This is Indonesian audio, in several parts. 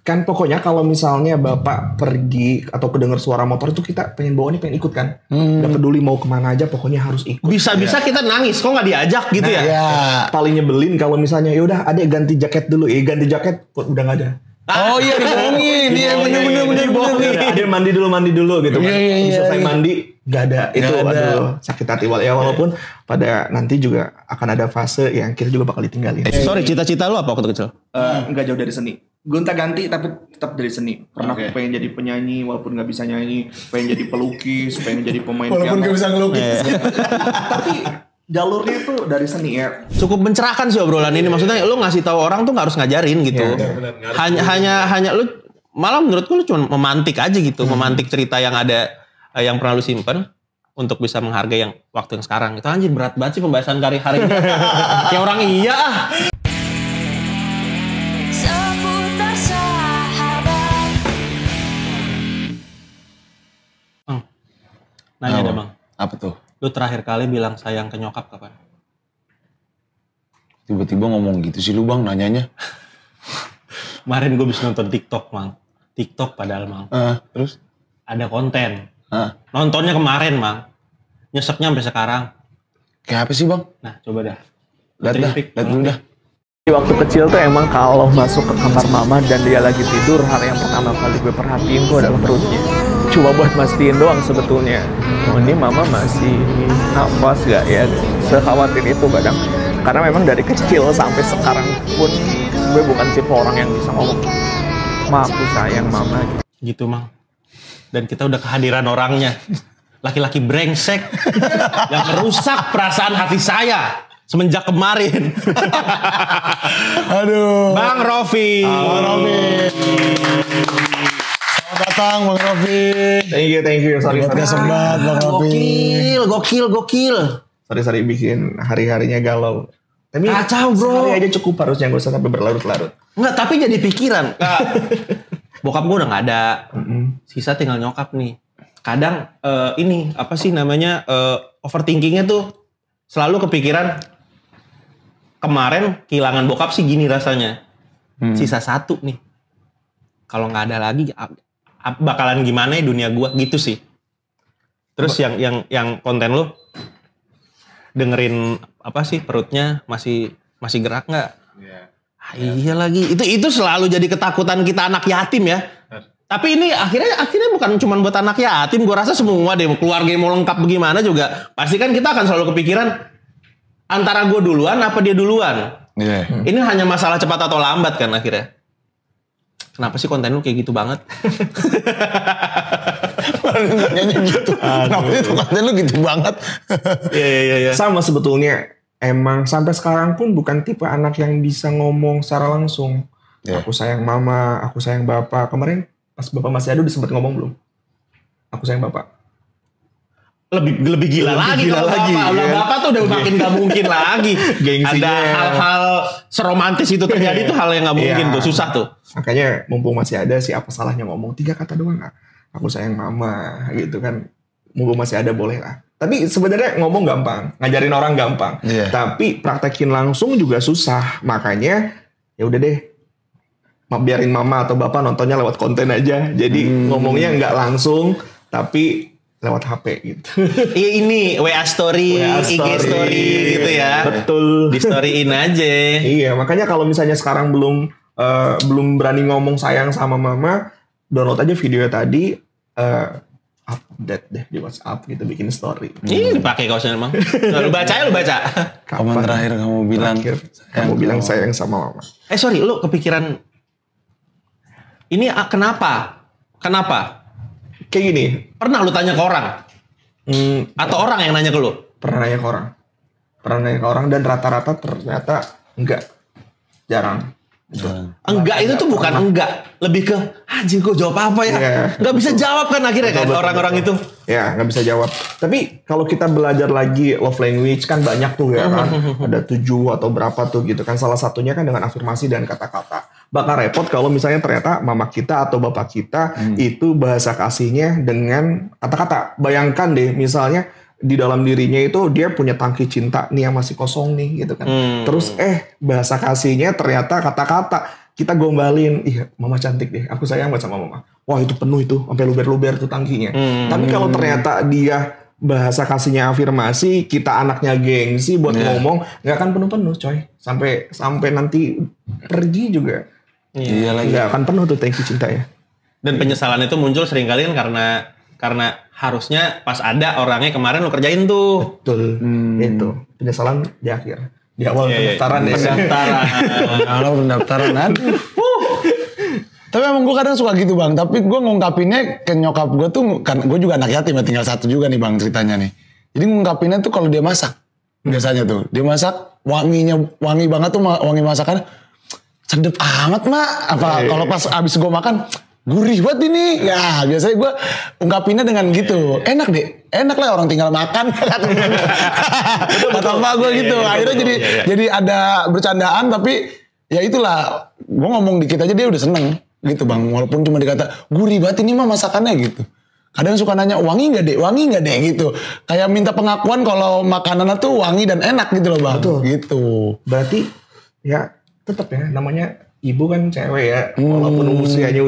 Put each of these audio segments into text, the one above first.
Kan pokoknya kalau misalnya bapak pergi atau kedengar suara motor itu kita pengen bawa nih, pengen ikut kan. Gak peduli mau kemana aja, pokoknya harus ikut. Bisa-bisa kita nangis, kok nggak diajak gitu ya? Ya. Paling nyebelin kalau misalnya yaudah adek ganti jaket dulu, ganti jaket udah nggak ada. Oh iya dibohongin. Iya bener. Ada mandi dulu gitu kan. Iya. Selesai mandi nggak ada. Itu Nggak ada. aduh sakit hati ya, walaupun pada nanti juga akan ada fase yang kita juga bakal ditinggalin. Sorry, cita-cita lu apa waktu kecil? Nggak jauh dari seni. Gonta-ganti tapi tetap dari seni. Pernah pengen jadi penyanyi walaupun nggak bisa nyanyi, pengen jadi pelukis, pengen jadi pemain Walaupun piano. gak bisa ngelukis. Tapi jalurnya tuh dari seni ya. Cukup mencerahkan sih obrolan ini. Maksudnya lu ngasih tahu orang tuh nggak harus ngajarin gitu. Hanya lu malah menurutku lu cuma memantik aja gitu, memantik cerita yang ada yang pernah lu simpen untuk bisa menghargai yang waktu yang sekarang. Itu anjir berat banget sih pembahasan hari ini. Kayak orang iya ah. Seputar sahabat. Nanya deh Bang. Apa tuh? Lu terakhir kali bilang sayang ke nyokap kapan? Tiba-tiba ngomong gitu sih lu Bang nanyanya. Kemarin gue bisa nonton TikTok, Mang. TikTok padahal, Mang. Terus? Ada konten. Nontonnya kemarin, Mang. Nyeseknya sampai sekarang. Kayak apa sih Bang? Nah, coba dah. Lihat dulu dah. Di waktu kecil tuh emang kalau masuk ke kamar mama dan dia lagi tidur, hal yang pertama kali gue perhatiin tuh adalah perutnya. Cuma buat mastiin doang sebetulnya. Oh ini mama masih nafas gak ya? Sekhawatir itu kadang. Karena memang dari kecil sampai sekarang pun gue bukan tipe orang yang bisa ngomong, "Ma, aku sayang mama." Gitu, Mang. Dan kita udah kehadiran orangnya. Laki-laki brengsek yang merusak perasaan hati saya semenjak kemarin. Aduh. Bang Rofi. Bang Rofi. Selamat datang Bang Rofi. Thank you. Sorry. Sempat Bang Rofi. Gokil. Sorry bikin hari-harinya galau. Tapi Kacau, bro. Sehari aja cukup, harusnya gak usah sampai berlarut-larut. Enggak, tapi jadi pikiran. Bokap gue udah gak ada. Sisa tinggal nyokap nih. Kadang ini apa sih namanya overthinkingnya tuh selalu kepikiran. Kemarin kehilangan bokap sih gini rasanya. Sisa satu nih. Kalau nggak ada lagi bakalan gimana ya dunia gua gitu sih. Terus yang konten lu dengerin apa sih perutnya masih gerak nggak? Iya lagi. Itu selalu jadi ketakutan kita anak yatim ya. Tapi ini akhirnya bukan cuma buat anak yatim. Gua rasa semua deh keluarga yang mau lengkap bagaimana juga. Pasti kan kita akan selalu kepikiran antara gue duluan apa dia duluan. Ini hanya masalah cepat atau lambat kan akhirnya. Kenapa sih konten lu kayak gitu banget? Nanya gitu. Kenapa sih konten lu gitu banget? Iya. Sama sebetulnya. Emang sampai sekarang pun bukan tipe anak yang bisa ngomong secara langsung. Aku sayang mama, aku sayang bapak. Kemarin pas bapak masih ada udah sempat ngomong belum? Aku sayang bapak. Lebih gila lagi kalau bapak. Ya. Bapak tuh udah makin gak mungkin lagi. Ada hal-hal seromantis itu terjadi tuh hal yang gak mungkin tuh. Susah tuh. Makanya mumpung masih ada sih, apa salahnya ngomong 3 kata doang. Aku sayang mama gitu kan. Mumpung masih ada boleh lah. Tapi sebenarnya ngomong gampang. Ngajarin orang gampang. Tapi praktekin langsung juga susah. Makanya ya udah deh. Biarin mama atau bapak nontonnya lewat konten aja. Jadi ngomongnya nggak langsung. Tapi lewat HP gitu. Iya ini WA story, IG story gitu ya. Betul. Di storyin aja. Iya, makanya kalau misalnya sekarang belum berani ngomong sayang sama mama, download aja video tadi, update deh di WhatsApp gitu, bikin story. Ini dipakai kaosnya emang. Lu baca. Kapan terakhir kamu bilang sayang sama mama? Sorry, lu kepikiran ini kenapa? Kayak gini, pernah lu tanya ke orang? Atau orang yang nanya ke lu? Pernah nanya ke orang dan rata-rata ternyata enggak. Jarang. Enggak itu tuh bukan enggak. Lebih ke, anjing gue jawab apa ya? Enggak bisa jawab kan akhirnya kan orang-orang itu. Ya enggak bisa jawab. Tapi kalau kita belajar lagi love language kan banyak tuh ya kan. Ada 7 atau berapa tuh gitu kan. Salah satunya kan dengan afirmasi dan kata-kata. Bakal repot kalau misalnya ternyata mama kita atau bapak kita itu bahasa kasihnya dengan kata-kata. Bayangkan deh misalnya di dalam dirinya itu dia punya tangki cinta nih yang masih kosong nih gitu kan. Terus bahasa kasihnya ternyata kata-kata. kita gombalin, iya mama cantik deh, aku sayang banget sama mama. Wah itu penuh itu, sampai luber-luber tuh tangkinya. Tapi kalau ternyata dia bahasa kasihnya afirmasi, kita anaknya gengsi buat ngomong, nggak akan penuh-penuh coy. Sampai nanti pergi juga. Iya lagi. Nggak akan penuh tuh thank you cinta ya. Dan penyesalan itu muncul seringkali kan karena harusnya pas ada orangnya kemarin lo kerjain tuh. Betul. Itu penyesalan di akhir. Di awal pendaftaran ya. Kalau pendaftaran aduh. Tapi emang gue kadang suka gitu bang. Tapi gue ngungkapinnya ke nyokap gue tuh, kan gue juga anak yatim ya, tinggal satu juga nih bang ceritanya nih. Jadi ngungkapinnya tuh kalau dia masak, biasanya tuh dia masak wangi banget tuh, wangi masakan sedep amat mak. Apa kalau pas abis gue makan gurih banget ini. Ya biasanya gue ungkapinnya dengan gitu. Enak deh, enak lah orang tinggal makan. Kata emak gue gitu. Akhirnya jadi ada bercandaan tapi ya itulah. Gue ngomong dikit aja dia udah seneng gitu bang. Walaupun cuma dikata gurih banget ini mah masakannya gitu. Kadang suka nanya wangi nggak deh gitu. Kayak minta pengakuan kalau makanannya tuh wangi dan enak gitu loh bang. Betul. Gitu. Berarti ya tetap ya namanya ibu kan cewek ya, walaupun usianya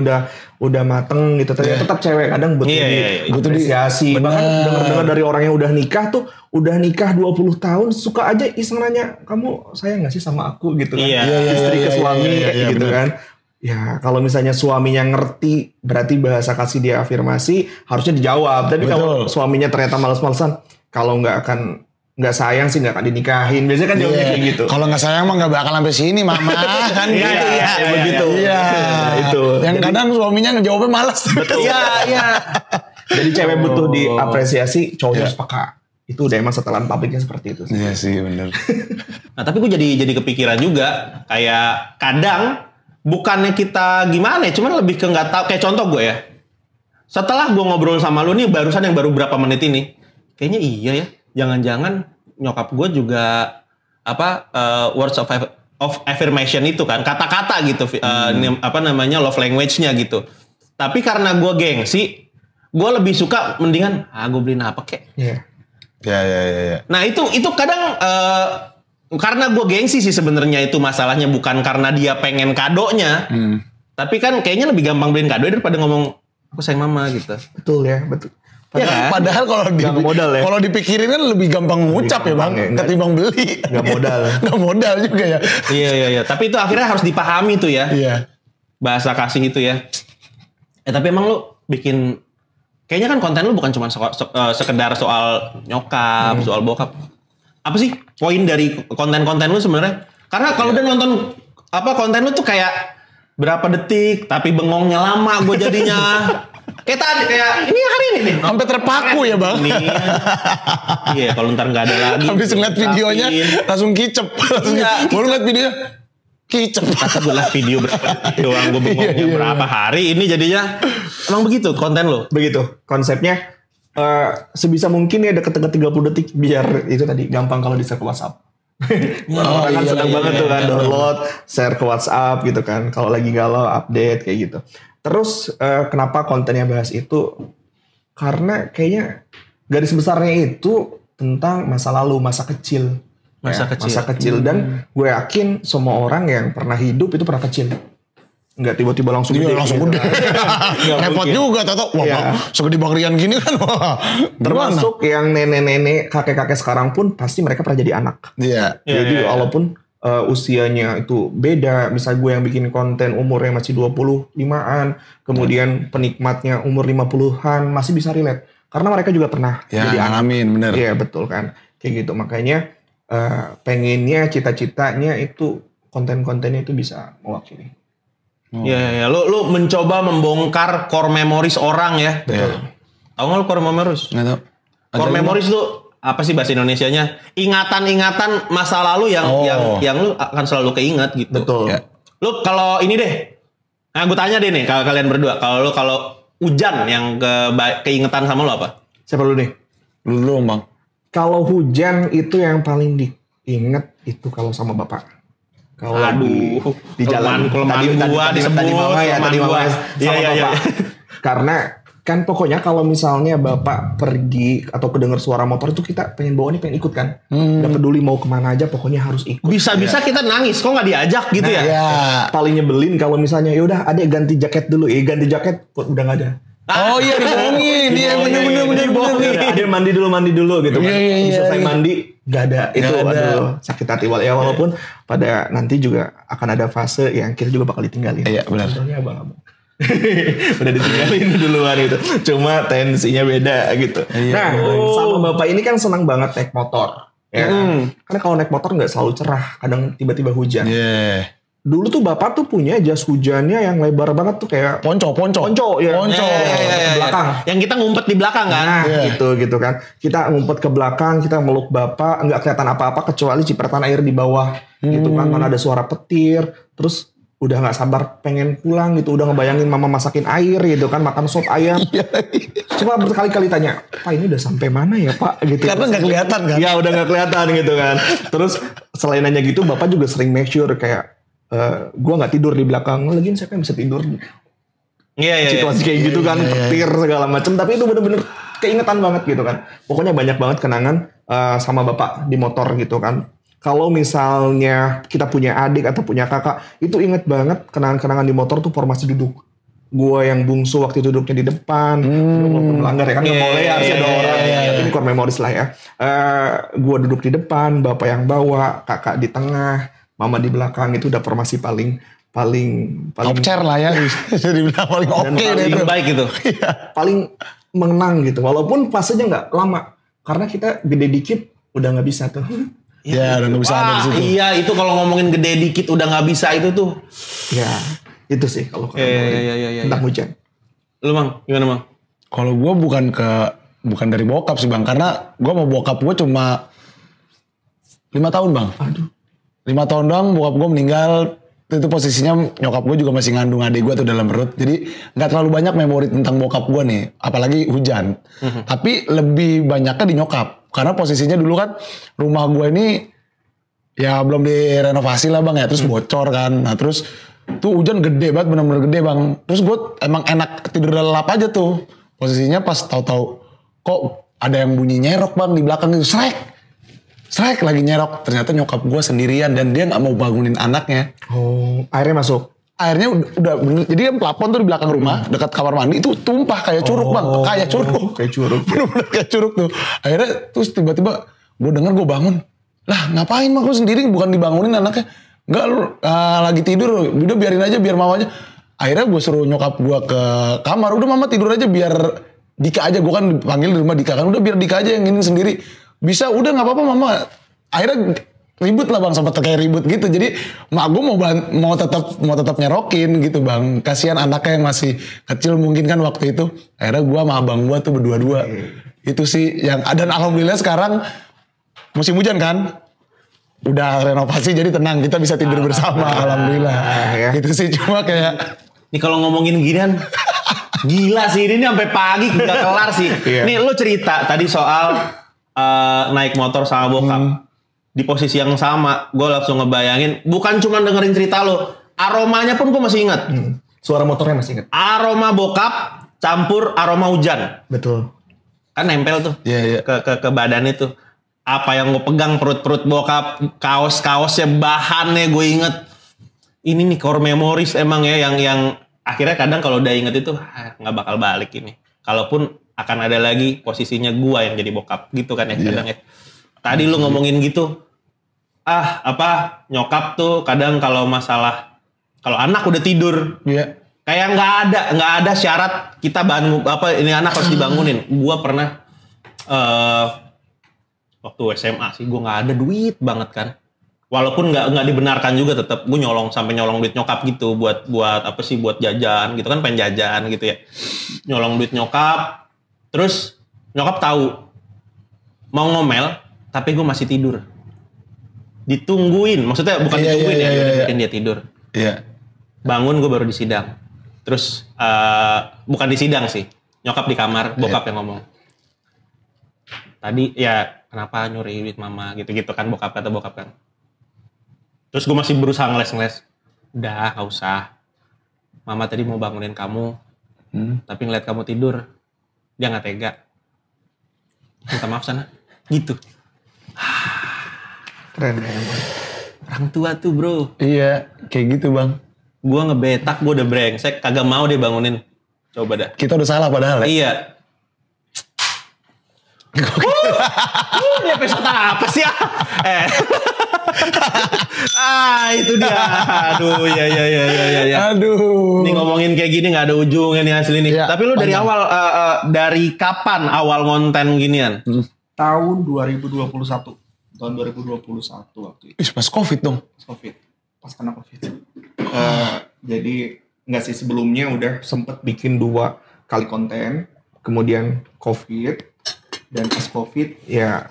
udah mateng gitu, tetap cewek kadang butuh diapresiasi. Bahkan dengar dari orang yang udah nikah 20 tahun suka aja iseng nanya, kamu sayang gak sih sama aku gitu kan? Istri ke suami gitu kan. Ya kalau misalnya suaminya ngerti berarti bahasa kasih dia afirmasi harusnya dijawab. Tapi kalau suaminya ternyata males-malesan, kalau nggak sayang sih nggak akan dinikahin. Biasanya kan jawabnya kayak gitu. Kalau nggak sayang mah nggak bakal sampai sini mama kan gitu ya. Begitu. Iya. Itu. Yang kadang suaminya ngejawabnya malas. Betul. Iya. Jadi cewek butuh diapresiasi, cowoknya harus peka. Itu udah emang setelan pabriknya seperti itu. Iya sih benar. Nah tapi gue jadi kepikiran juga kayak kadang bukannya kita gimana ya, cuman lebih ke nggak tahu. Kayak contoh gue ya. Setelah gue ngobrol sama lu nih barusan yang baru berapa menit ini, kayaknya iya ya. Jangan-jangan nyokap gue juga words of affirmation itu kan, kata-kata gitu, love language-nya gitu. Tapi karena gue gengsi, gue lebih suka mendingan gue beliin apa kek. Iya. Nah itu kadang karena gue gengsi sih sebenarnya itu masalahnya, bukan karena dia pengen kadonya. Tapi kan kayaknya lebih gampang beliin kado daripada ngomong aku sayang mama gitu. Betul ya, betul. Padahal kalau dipikirin kan lebih gampang ngucap ya bang, ketimbang beli. Gak modal juga ya. Iya. Tapi itu akhirnya harus dipahami tuh ya. Iya. Bahasa kasih itu ya. Tapi emang lu bikin, kayaknya kan konten lu bukan cuma sekedar soal nyokap, soal bokap. Apa sih poin dari konten-konten lu sebenarnya? Karena kalau udah nonton konten lu tuh kayak berapa detik, tapi bengongnya lama gue jadinya. Kayak ini hari ini nih. Sampai terpaku ya bang. Iya kalau ntar nggak ada lagi. Habis ngeliat videonya langsung kicep. Baru ngeliat videonya kicep. Kata gue lah video berapa detik doang, gue bengongnya berapa hari. Ini jadinya emang begitu konten lo. Begitu konsepnya. Sebisa mungkin ya deket-deket 30 detik biar itu tadi gampang kalau di-share ke WhatsApp. Orang kan senang banget tuh kan download, share ke WhatsApp gitu kan. Kalau lagi galau update kayak gitu. Terus kenapa kontennya bahas itu? Karena kayaknya garis besarnya itu tentang masa lalu, masa kecil. Masa kecil. Dan gue yakin semua orang yang pernah hidup itu pernah kecil. Nggak tiba-tiba langsung gede. Langsung gede. Repot juga, Tato. Wah, segede Bang Rian gini kan. Wah, termasuk yang nenek-nenek, kakek-kakek sekarang pun pasti mereka pernah jadi anak. Iya. Jadi walaupun usianya itu beda. Misal gue yang bikin konten umurnya masih 25-an. Kemudian penikmatnya umur 50-an. Masih bisa relate. Karena mereka juga pernah jadi anak. Ngalamin, bener. Iya betul kan. Kayak gitu. Makanya pengennya, cita-citanya itu konten-kontennya itu bisa mewakili. Iya. Lu mencoba membongkar core memories orang ya. Betul. Tahu nggak lu core memories? Nggak tahu. Core memories tuh apa sih bahasa Indonesianya? Ingatan-ingatan masa lalu yang lu akan selalu keinget gitu. Betul. Ya. Lu kalau ini deh. Nah, gue tanya deh nih kalau kalian berdua, kalau hujan yang keingetan sama lu apa? Siapa dulu deh? Lu dulu, Bang. Kalau hujan itu yang paling diinget itu kalau sama bapak. Kalau di jalan kelemahan gua disebut tadi mama sama bapak. Karena Kan pokoknya kalau misalnya bapak pergi atau kedengar suara motor itu kita pengen bawa nih, pengen ikut kan. Gak peduli mau kemana aja, pokoknya harus ikut. Bisa-bisa kita nangis, kok nggak diajak gitu ya? Ya. Paling nyebelin kalau misalnya yaudah adek ganti jaket dulu. Ganti jaket udah gak ada. Oh iya dibohongin. Iya bener. Ada mandi dulu gitu kan. Iya, Selesai iya. mandi gak ada. Itu Nggak ada. aduh sakit hati ya, walaupun pada nanti juga akan ada fase yang kita juga bakal ditinggalin. Iya, benar. Contohnya abang-abang. Udah ditinggalin duluan itu. Cuma tensinya beda gitu. Nah, sama bapak ini kan senang banget naik motor. Ya kan? Karena kalau naik motor nggak selalu cerah, kadang tiba-tiba hujan. Iya. Dulu tuh bapak tuh punya jas hujannya yang lebar banget tuh kayak Ponco ya. Ponco. Ke belakang. Yang kita ngumpet di belakang kan? Nah, gitu kan. Kita ngumpet ke belakang, kita meluk bapak, nggak kelihatan apa-apa kecuali cipratan air di bawah. Gitu kan, mana ada suara petir, terus udah nggak sabar pengen pulang gitu, udah ngebayangin mama masakin air gitu kan, makan sop ayam. Cuma berkali-kali tanya, Pak ini udah sampai mana ya Pak? Gitu. Karena nggak kelihatan kan? Ya udah nggak kelihatan gitu kan. Terus selain nanya gitu, bapak juga sering make sure kayak, gue nggak tidur di belakang, lagian siapa yang bisa tidur? Iya. Situasi kayak gitu kan, petir segala macam. Tapi itu bener-bener keingetan banget gitu kan. Pokoknya banyak banget kenangan sama bapak di motor gitu kan. Kalau misalnya kita punya adik atau punya kakak, itu inget banget kenangan-kenangan di motor tuh formasi duduk. Gua yang bungsu waktu duduknya di depan, walaupun melanggar ya kan nggak boleh, harus ada orang. Ini core memories lah ya. Gua duduk di depan, bapak yang bawa, kakak di tengah, mama di belakang, itu udah formasi paling Top chair lah ya. Bisa dibilang paling oke deh itu. Baik gitu. paling mengenang gitu. Walaupun fasenya nggak lama, karena kita gede dikit udah nggak bisa tuh. Ya udah nggak bisa ada di situ. Iya, itu kalau ngomongin gede dikit udah nggak bisa itu tuh. Ya, itu sih kalau Iya. tentang hujan. Lu Mang, gimana Mang? Kalau gue bukan dari bokap sih bang, karena gue mau bokap gue cuma 5 tahun bang. Aduh. 5 tahun doang bokap gue meninggal. Itu posisinya nyokap gue juga masih ngandung adik gue tuh dalam perut. Jadi gak terlalu banyak memori tentang bokap gue nih. Apalagi hujan. Tapi lebih banyaknya di nyokap. Karena posisinya dulu kan rumah gue ini ya belum direnovasi lah bang ya. Terus bocor kan. Nah terus tuh hujan gede banget, bener-bener gede bang. Terus gue emang enak tidur lelap aja tuh. Posisinya pas tahu-tahu kok ada yang bunyi nyerok bang di belakang itu. Srek lagi nyerok. Ternyata nyokap gue sendirian dan dia gak mau bangunin anaknya. Oh, airnya masuk. Airnya udah bener. Jadi kan plafon tuh di belakang rumah dekat kamar mandi itu tumpah kayak curug bang. Kayak curug. Kayak curug. Bener-bener kayak curug tuh. Akhirnya terus tiba-tiba gue denger gue bangun. Lah ngapain mah gue sendiri, bukan dibangunin anaknya. Enggak lu lagi tidur. Udah biarin aja biar mamanya. Akhirnya gue suruh nyokap gue ke kamar. Udah mama tidur aja biar Dika aja. Gue kan dipanggil di rumah Dika kan. Udah biar Dika aja yang ini sendiri. Bisa udah gak apa-apa mama. Akhirnya ribut lah bang, sempat kayak ribut gitu. Jadi mak gue mau tetap nyerokin gitu bang. Kasihan anaknya yang masih kecil mungkin kan waktu itu. Akhirnya gue sama abang gue tuh berdua-dua. Itu sih yang dan alhamdulillah sekarang musim hujan kan. Udah renovasi jadi tenang, kita bisa tidur bersama alhamdulillah. Ya. Itu sih cuma kayak Nih kalau ngomongin ginian, gila sih ini sampai pagi gak kelar sih. Nih lu cerita tadi soal naik motor sama bokap. Di posisi yang sama, gue langsung ngebayangin, bukan cuma dengerin cerita lo, aromanya pun gue masih ingat. Suara motornya masih ingat. Aroma bokap campur aroma hujan. Betul. Kan nempel tuh ke badan itu. Apa yang gue pegang, perut-perut bokap, kaos-kaosnya, bahannya gue inget. Ini nih core memories emang ya yang akhirnya kadang kalau udah inget itu nggak bakal balik ini. Kalaupun akan ada lagi posisinya gue yang jadi bokap gitu kan ya kadang ya. Tadi lu ngomongin gitu. Nyokap tuh kadang kalau masalah, kalau anak udah tidur, kayak nggak ada syarat kita ini anak harus dibangunin. Gua pernah waktu SMA sih, gua nggak ada duit banget kan. Walaupun nggak dibenarkan juga, tetap gue sampai nyolong duit nyokap gitu buat apa sih, buat jajan gitu kan, pengen jajan gitu ya. Nyolong duit nyokap, terus nyokap tahu mau ngomel, tapi gue masih tidur. Ditungguin, maksudnya bukan ditungguin bikin dia tidur. Iya. Bangun gue baru di sidang. Terus bukan di sidang sih, nyokap di kamar, bokap yang ngomong. Tadi ya kenapa nyuri duit mama gitu-gitu kan, kata bokap kan. Terus gue masih berusaha ngeles. Udah gak usah. Mama tadi mau bangunin kamu. Tapi ngeliat kamu tidur, dia nggak tega. Minta maaf sana. Gitu. Keren ya. Orang tua tuh bro. Iya, kayak gitu bang. Gue ngebetak, gue udah brengsek. Kagak mau deh bangunin. Coba dah. Kita udah salah padahal ya. Iya. Ini episode apa sih ya? Itu dia. Aduh, ya. Aduh. Ini ngomongin kayak gini nggak ada ujungnya nih asli nih. Ya, Tapi lu dari panjang. awal, dari kapan awal konten ginian? Tahun 2021. Tahun 2021 waktu itu. Ih, pas COVID dong. Covid. Pas kena Covid. Jadi nggak sih, sebelumnya udah sempet bikin 2 kali konten. Kemudian Covid. Dan pas Covid ya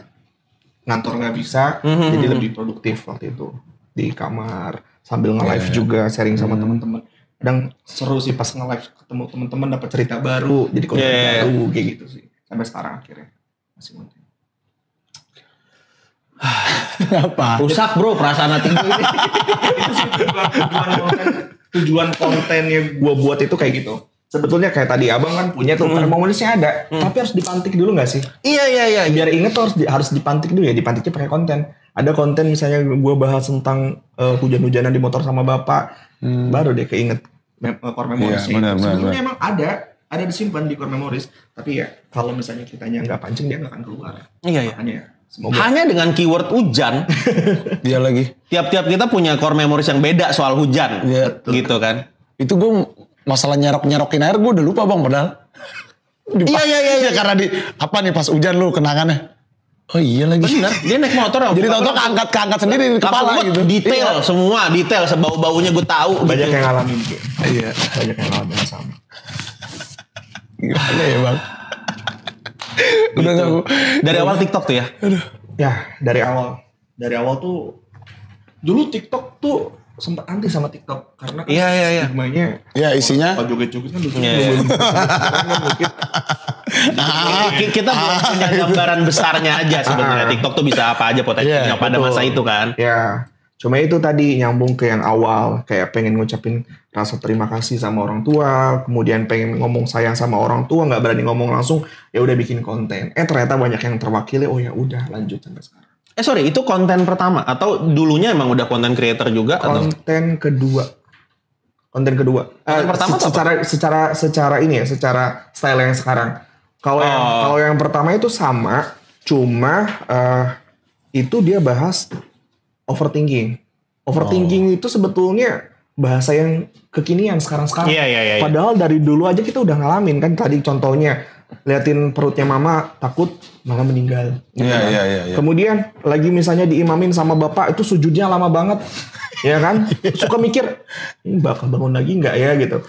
ngantor nggak bisa. Jadi lebih produktif waktu itu. Di kamar. Sambil nge-live juga. Sharing sama teman-teman. Kadang seru sih pas nge-live ketemu teman-teman, dapat cerita baru. Jadi konten baru kayak gitu sih. Sampai sekarang akhirnya. Masih konten. Apa? Rusak bro perasaan hati gue ini. Itu sih tujuan kontennya gue buat itu kayak gitu. Sebetulnya kayak tadi abang kan punya tuh momentnya ada, tapi harus dipantik dulu nggak sih? Iya. Biar inget tuh harus dipantik dulu ya, dipantiknya pakai konten. Ada konten misalnya gue bahas tentang hujan-hujanan di motor sama bapak, baru deh keinget core memories. Iya, benar. Sebetulnya emang ada disimpan di core memories, tapi ya kalau misalnya kitanya nggak pancing dia nggak akan keluar. Iya. Makanya semoga. Hanya dengan keyword hujan, Dia lagi. tiap-tiap kita punya core memories yang beda soal hujan. Iya. Gitu kan. Itu gue masalah nyerokin air gue udah lupa bang padahal. Iya. Karena apa nih pas hujan lu kenangannya. Oh iya lagi. Bener, dia naik motor. Jadi tau-tau keangkat sendiri di kepala Langsung gitu. Detail, semua detail, sebau-baunya gue tahu. Banyak gitu. yang ngalamin gitu. Iya, banyak yang ngalamin yang sama. Gimana ya bang? Udah Gitu. gak. Dari awal TikTok tuh ya? Ya, dari awal tuh dulu TikTok tuh sempat anti sama TikTok karena kan Iya. stigmanya Ya isinya. Pak joget-joget kan lucu. Iya. Kita belum punya gambaran besarnya aja sebenarnya. TikTok tuh bisa apa aja potensinya Iya, pada betul. masa itu kan. Ya, cuma itu tadi nyambung ke yang awal, kayak pengen ngucapin rasa terima kasih sama orang tua, kemudian pengen ngomong sayang sama orang tua, nggak berani ngomong langsung, ya udah bikin konten. Ternyata banyak yang terwakili, oh ya udah lanjut sampai sekarang. Sorry, itu konten pertama atau dulunya emang udah konten creator juga atau? Konten kedua. Konten pertama tuh apa? secara ini ya, secara style yang sekarang. Kalau yang pertama itu sama, cuma itu dia bahas overthinking. Overthinking itu sebetulnya bahasa yang kekinian sekarang. Iya. Padahal dari dulu aja kita udah ngalamin kan. Tadi contohnya liatin perutnya mama takut malah meninggal. Iya. Kemudian lagi misalnya diimamin sama bapak itu sujudnya lama banget. Ya kan? Suka mikir ini bakal bangun lagi nggak ya gitu.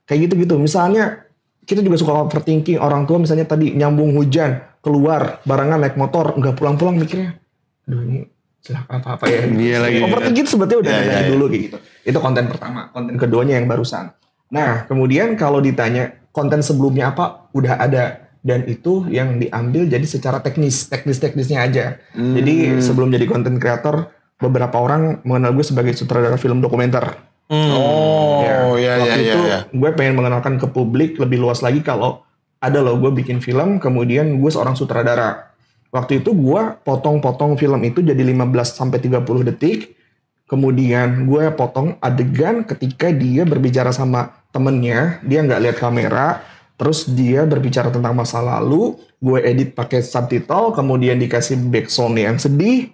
Kayak gitu-gitu. Misalnya kita juga suka overthinking orang tua, misalnya tadi nyambung hujan, keluar barangan naik motor nggak pulang-pulang mikirnya. Aduh ini celaka apa ya. Iya lagi. Overthinking sebetulnya udah Iya, dari iya. dulu kayak gitu. Itu konten pertama. Konten keduanya yang barusan. Nah kemudian kalau ditanya konten sebelumnya apa, udah ada. Dan itu yang diambil jadi secara teknisnya aja. Jadi sebelum jadi konten kreator, beberapa orang mengenal gue sebagai sutradara film dokumenter. Oh iya. Waktu itu gue pengen mengenalkan ke publik lebih luas lagi kalau ada loh gue bikin film, kemudian gue seorang sutradara. Waktu itu gue potong-potong film itu jadi 15-30 detik. Kemudian gue potong adegan ketika dia berbicara sama temennya, dia nggak lihat kamera, terus dia berbicara tentang masa lalu, gue edit pakai subtitle, kemudian dikasih background yang sedih,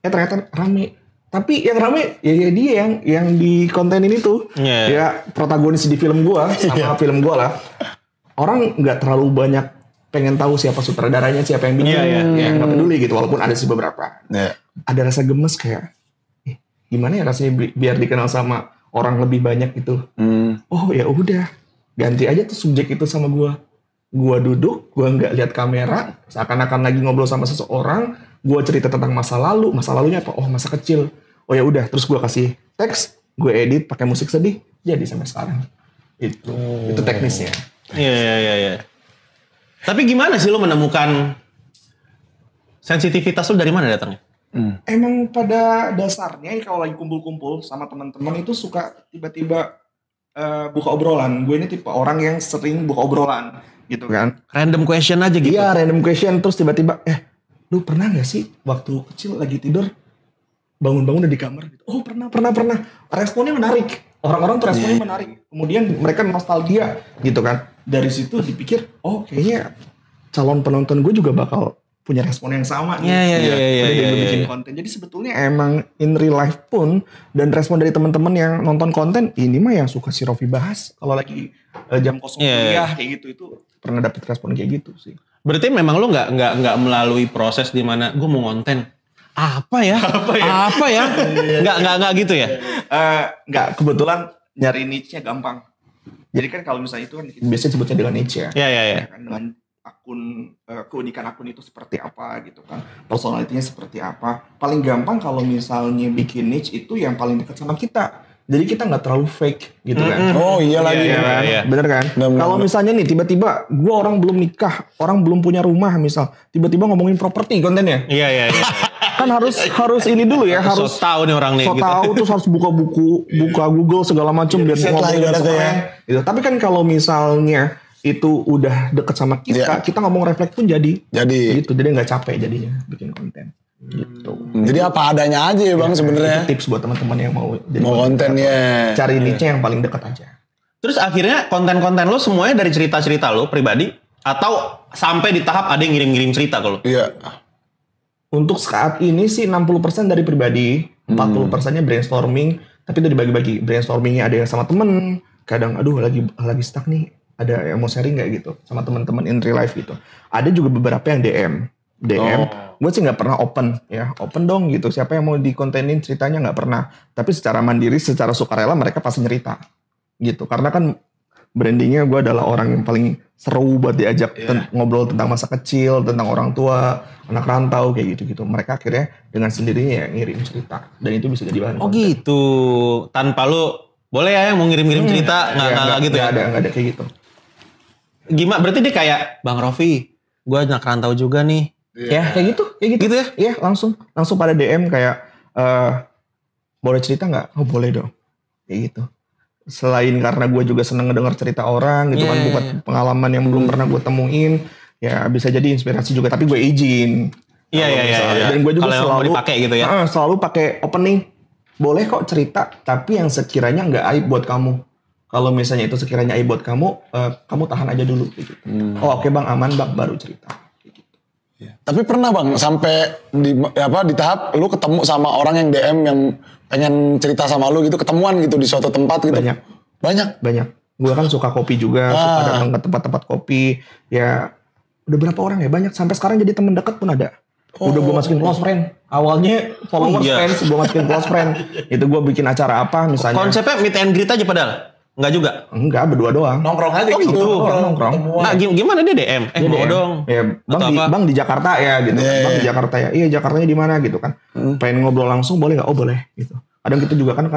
ternyata rame. Tapi yang rame ya dia yang di konten ini tuh, ya protagonis di film gue sama film gue lah. Orang nggak terlalu banyak pengen tahu siapa sutradaranya, siapa yang bikin, ya nggak peduli gitu, walaupun ada sih beberapa. Ada rasa gemes kayak, gimana ya rasanya biar dikenal sama orang lebih banyak gitu. Oh ya udah, ganti aja tuh subjek itu sama gue. Gue duduk, gue nggak lihat kamera, seakan-akan lagi ngobrol sama seseorang. Gue cerita tentang masa lalu, masa lalunya apa? Oh masa kecil. Oh ya udah, terus gue kasih teks, gue edit pakai musik sedih, jadi sampai sekarang. Itu teknisnya. Iya. Tapi gimana sih lo menemukan sensitivitas lo dari mana datangnya? Emang pada dasarnya kalau lagi kumpul-kumpul sama teman-teman itu suka tiba-tiba buka obrolan. Gue ini tipe orang yang sering buka obrolan gitu kan. Random question aja gitu. Iya, random question terus tiba-tiba lu pernah gak sih waktu kecil lagi tidur bangun-bangun udah di kamar gitu. Oh, pernah. Responnya menarik. Orang-orang tuh responnya menarik. Kemudian mereka nostalgia gitu kan. Dari situ dipikir, oh kayaknya calon penonton gue juga bakal punya respon yang sama nih. Udah bikin konten. Jadi sebetulnya emang in real life pun dan respon dari teman-teman yang nonton konten ini mah yang suka si Rofi bahas kalau lagi jam kosong kuliah kayak gitu itu pernah dapet respon kayak gitu sih. Berarti memang lu nggak melalui proses di mana gue mau konten apa ya? Nggak gitu ya? Nggak, kebetulan nyari niche-nya gampang. Jadi kan kalau misalnya itu kan biasanya sebutnya dengan niche ya. Iya. Kan dengan akun, keunikan akun itu seperti apa gitu kan. Personalitinya seperti apa. Paling gampang kalau misalnya bikin niche itu yang paling dekat sama kita. Jadi kita nggak terlalu fake gitu kan. Oh iya lagi. Iya. Bener kan? Kalau misalnya nih tiba-tiba gue orang belum nikah, orang belum punya rumah misal. Tiba-tiba ngomongin properti kontennya. Iya. Kan harus ini dulu ya, harus tahu nih orang nih so gitu. tahu terus harus buka buku, buka Google segala macam biar ngomongin keren gitu. Tapi kan kalau misalnya itu udah deket sama kita ngomong refleks pun jadi gitu. Jadi nggak capek jadinya bikin konten gitu. Jadi apa adanya aja ya Bang sebenarnya. Itu tips buat teman-teman yang mau jadi konten ya. Cari niche yang paling dekat aja. Terus akhirnya konten-konten lo semuanya dari cerita-cerita lo pribadi atau sampai di tahap ada yang ngirim-ngirim cerita ke lo? Iya. Untuk saat ini sih 60% dari pribadi, 40%-nya brainstorming, tapi itu dibagi-bagi. Brainstormingnya ada yang sama temen, kadang aduh lagi stuck nih, ada yang mau sharing nggak gitu sama teman-teman in real life gitu. Ada juga beberapa yang DM. Gue sih nggak pernah open dong gitu. Siapa yang mau dikontenin ceritanya nggak pernah. Tapi secara mandiri, secara sukarela mereka pasti nyerita gitu. Karena kan brandingnya gue adalah orang yang paling seru buat diajak ngobrol tentang masa kecil, tentang orang tua, anak rantau kayak gitu-gitu. Mereka akhirnya dengan sendirinya ya ngirim cerita dan itu bisa jadi bahan konten. Oh gitu, tanpa lu boleh ya yang mau ngirim-ngirim cerita nggak gitu ya? Nggak ada kayak gitu. Gimana? Berarti dia kayak Bang Rofi, gue anak rantau juga nih. Ya kayak gitu. Gitu ya? Iya langsung pada DM kayak boleh cerita nggak? Oh boleh dong, kayak gitu. Selain karena gue juga seneng ngedenger cerita orang gitu kan, buat pengalaman yang belum pernah gue temuin, ya bisa jadi inspirasi juga. Tapi gue izin. Iya. Dan gue juga selalu dipakai gitu ya. Selalu pakai opening. Boleh kok cerita, tapi yang sekiranya nggak aib buat kamu. Kalau misalnya itu sekiranya aib buat kamu, kamu tahan aja dulu. Gitu. Oh oke bang, aman bang, baru cerita. Gitu. Tapi pernah Bang sampai di tahap lu ketemu sama orang yang DM yang pengen cerita sama lu gitu, ketemuan gitu di suatu tempat gitu. Banyak. Gue kan suka kopi juga, suka datang ke tempat-tempat kopi. Ya udah berapa orang ya? Banyak. Sampai sekarang jadi temen dekat pun ada. Udah gue masukin close friend. Awalnya followers friends, gue masukin close friend. Itu gue bikin acara apa misalnya. Konsepnya meet and greet aja padahal? Enggak juga? Enggak, berdua doang. Nongkrong aja gitu. Nongkrong. Nah gimana dia DM? Mau dong. Ya, bang di Jakarta ya gitu. Bang di Jakarta ya. Iya Jakartanya di mana gitu kan. Pengen ngobrol langsung boleh gak? Oh boleh gitu. Kadang gitu juga kan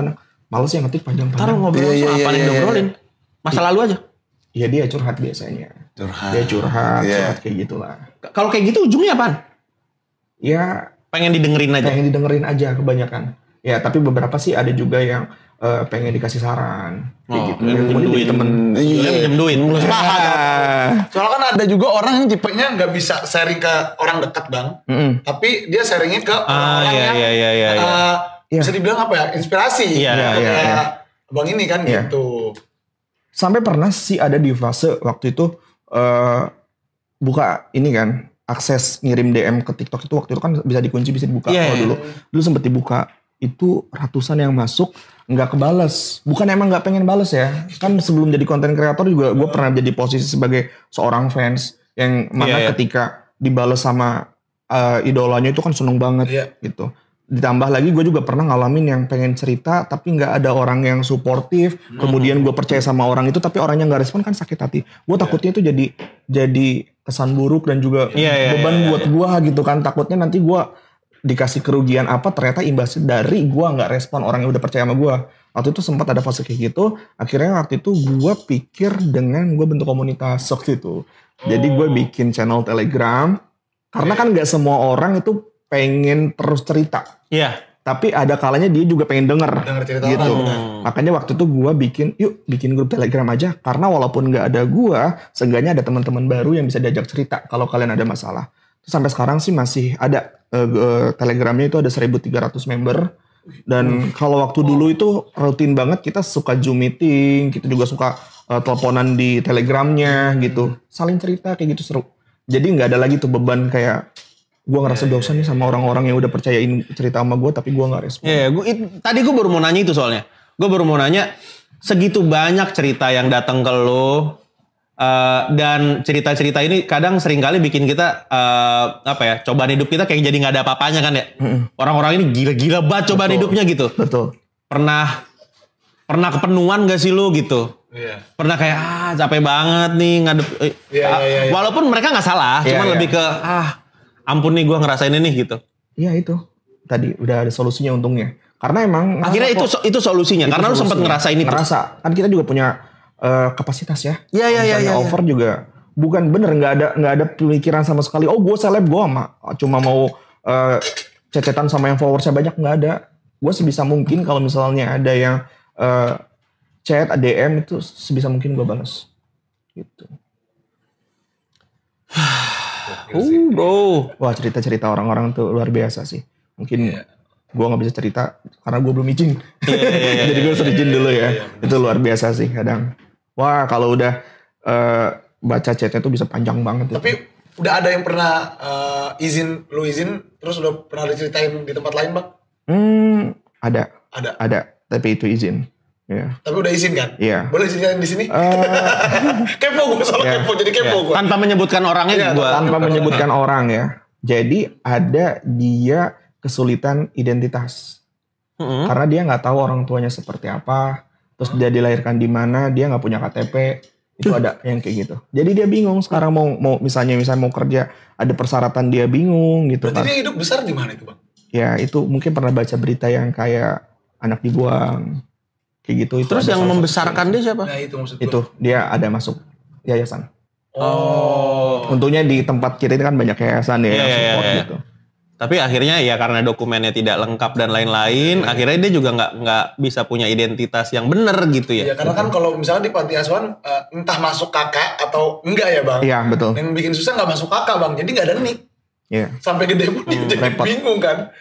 males ya ngetik panjang-panjang. Ntar ngobrol langsung apa yang ngobrolin? Masa lalu aja? Iya dia curhat biasanya. Dia curhat kayak gitulah. Kalau kayak gitu ujungnya apaan? Ya pengen didengerin aja kebanyakan. Ya tapi beberapa sih ada juga yang pengen dikasih saran kayak gitu. Minjem duit temen. Minjem duit. Soalnya kan ada juga orang yang tipenya nggak bisa sharing ke orang dekat Bang. Tapi dia sharingnya ke orang yang bisa dibilang apa ya, inspirasi. Kayak Bang ini kan gitu. Sampai pernah sih ada di fase waktu itu buka ini kan, akses ngirim DM ke TikTok itu waktu itu kan bisa dikunci, bisa dibuka. Kalau dulu sempet dibuka, itu ratusan yang masuk nggak kebales. Bukan emang nggak pengen bales ya, kan sebelum jadi konten kreator juga gue pernah jadi posisi sebagai seorang fans yang mana ketika dibales sama idolanya itu kan seneng banget gitu. Ditambah lagi gue juga pernah ngalamin yang pengen cerita tapi nggak ada orang yang suportif. Kemudian gue percaya sama orang itu tapi orangnya nggak respon, kan sakit hati. Gue takutnya itu jadi kesan buruk dan juga beban buat gue gitu kan. Takutnya nanti gue dikasih kerugian apa, ternyata imbasnya dari gue nggak respon orang yang udah percaya sama gue. Waktu itu sempat ada fase kayak gitu. Akhirnya waktu itu gue pikir dengan gue bentuk komunitas waktu itu. Jadi gue bikin channel Telegram. Karena kan nggak semua orang itu pengen terus cerita. Tapi ada kalanya dia juga pengen denger cerita gitu. orang. Makanya waktu itu gue bikin grup Telegram aja. Karena walaupun gak ada gue, seenggaknya ada teman-teman baru yang bisa diajak cerita kalau kalian ada masalah. Terus sampai sekarang sih masih ada Telegramnya itu ada 1.300 member. Dan kalau waktu dulu itu rutin banget kita suka Zoom meeting, kita juga suka teleponan di Telegramnya gitu. Saling cerita kayak gitu seru. Jadi gak ada lagi tuh beban kayak gue ngerasa dosa nih sama orang-orang yang udah percayain cerita sama gue tapi gue gak respon. Tadi gue baru mau nanya itu soalnya. Gue baru mau nanya, segitu banyak cerita yang datang ke lo, dan cerita-cerita ini kadang seringkali bikin kita cobaan hidup kita kayak jadi nggak ada apa-apanya kan ya. Orang-orang ini gila-gila banget cobaan hidupnya gitu. Betul. Pernah kepenuhan gak sih lo gitu? Pernah kayak capek banget nih ngadep. Walaupun mereka nggak salah, cuman lebih ke ampun nih gue ngerasain ini gitu. Iya itu. Tadi udah ada solusinya untungnya. Karena emang akhirnya itu solusinya. Karena lu sempat ngerasain itu. Ngerasa. Kan kita juga punya kapasitas ya. Iya. Over juga bukan bener, nggak ada pemikiran sama sekali. Oh gue seleb, gue cuma mau cecetan sama yang followersnya banyak, nggak ada. Gue sebisa mungkin kalau misalnya ada yang chat, DM itu sebisa mungkin gue balas. Gitu. Bro. Wah cerita-cerita orang-orang tuh luar biasa sih. Mungkin gue nggak bisa cerita karena gue belum izin. Jadi gue harus izin dulu ya. Itu luar biasa sih kadang. Wah kalau udah baca chatnya tuh bisa panjang banget. Tapi udah ada yang pernah izin terus udah pernah diceritain di tempat lain bang? Ada. Tapi itu izin. Ya. Tapi udah izin kan? Iya. Boleh ceritain di sini? Kepo gue soal kepo, jadi kepo gue. Tanpa menyebutkan orangnya juga. Tanpa menyebutkan orang ya. Jadi ada dia kesulitan identitas. Karena dia nggak tahu orang tuanya seperti apa. Terus dia dilahirkan di mana, dia nggak punya KTP. Itu ada yang kayak gitu. Jadi dia bingung sekarang mau misalnya mau kerja, ada persyaratan dia bingung gitu. Berarti dia hidup besar di mana itu bang? Ya itu mungkin pernah baca berita yang kayak anak dibuang. Kayak gitu. Itu terus yang membesarkan dia siapa? Nah itu maksud gue. Itu dia ada masuk yayasan. Oh. Untungnya di tempat kita ini kan banyak yayasan ya yang support gitu. Tapi akhirnya ya karena dokumennya tidak lengkap dan lain-lain, akhirnya dia juga nggak bisa punya identitas yang benar gitu ya. Iya karena kan kalau misalnya di panti asuhan entah masuk kakak atau enggak ya bang. Iya betul. Yang bikin susah nggak masuk kakak bang, jadi nggak ada nik. Iya. Sampai gede pun jadi bingung kan.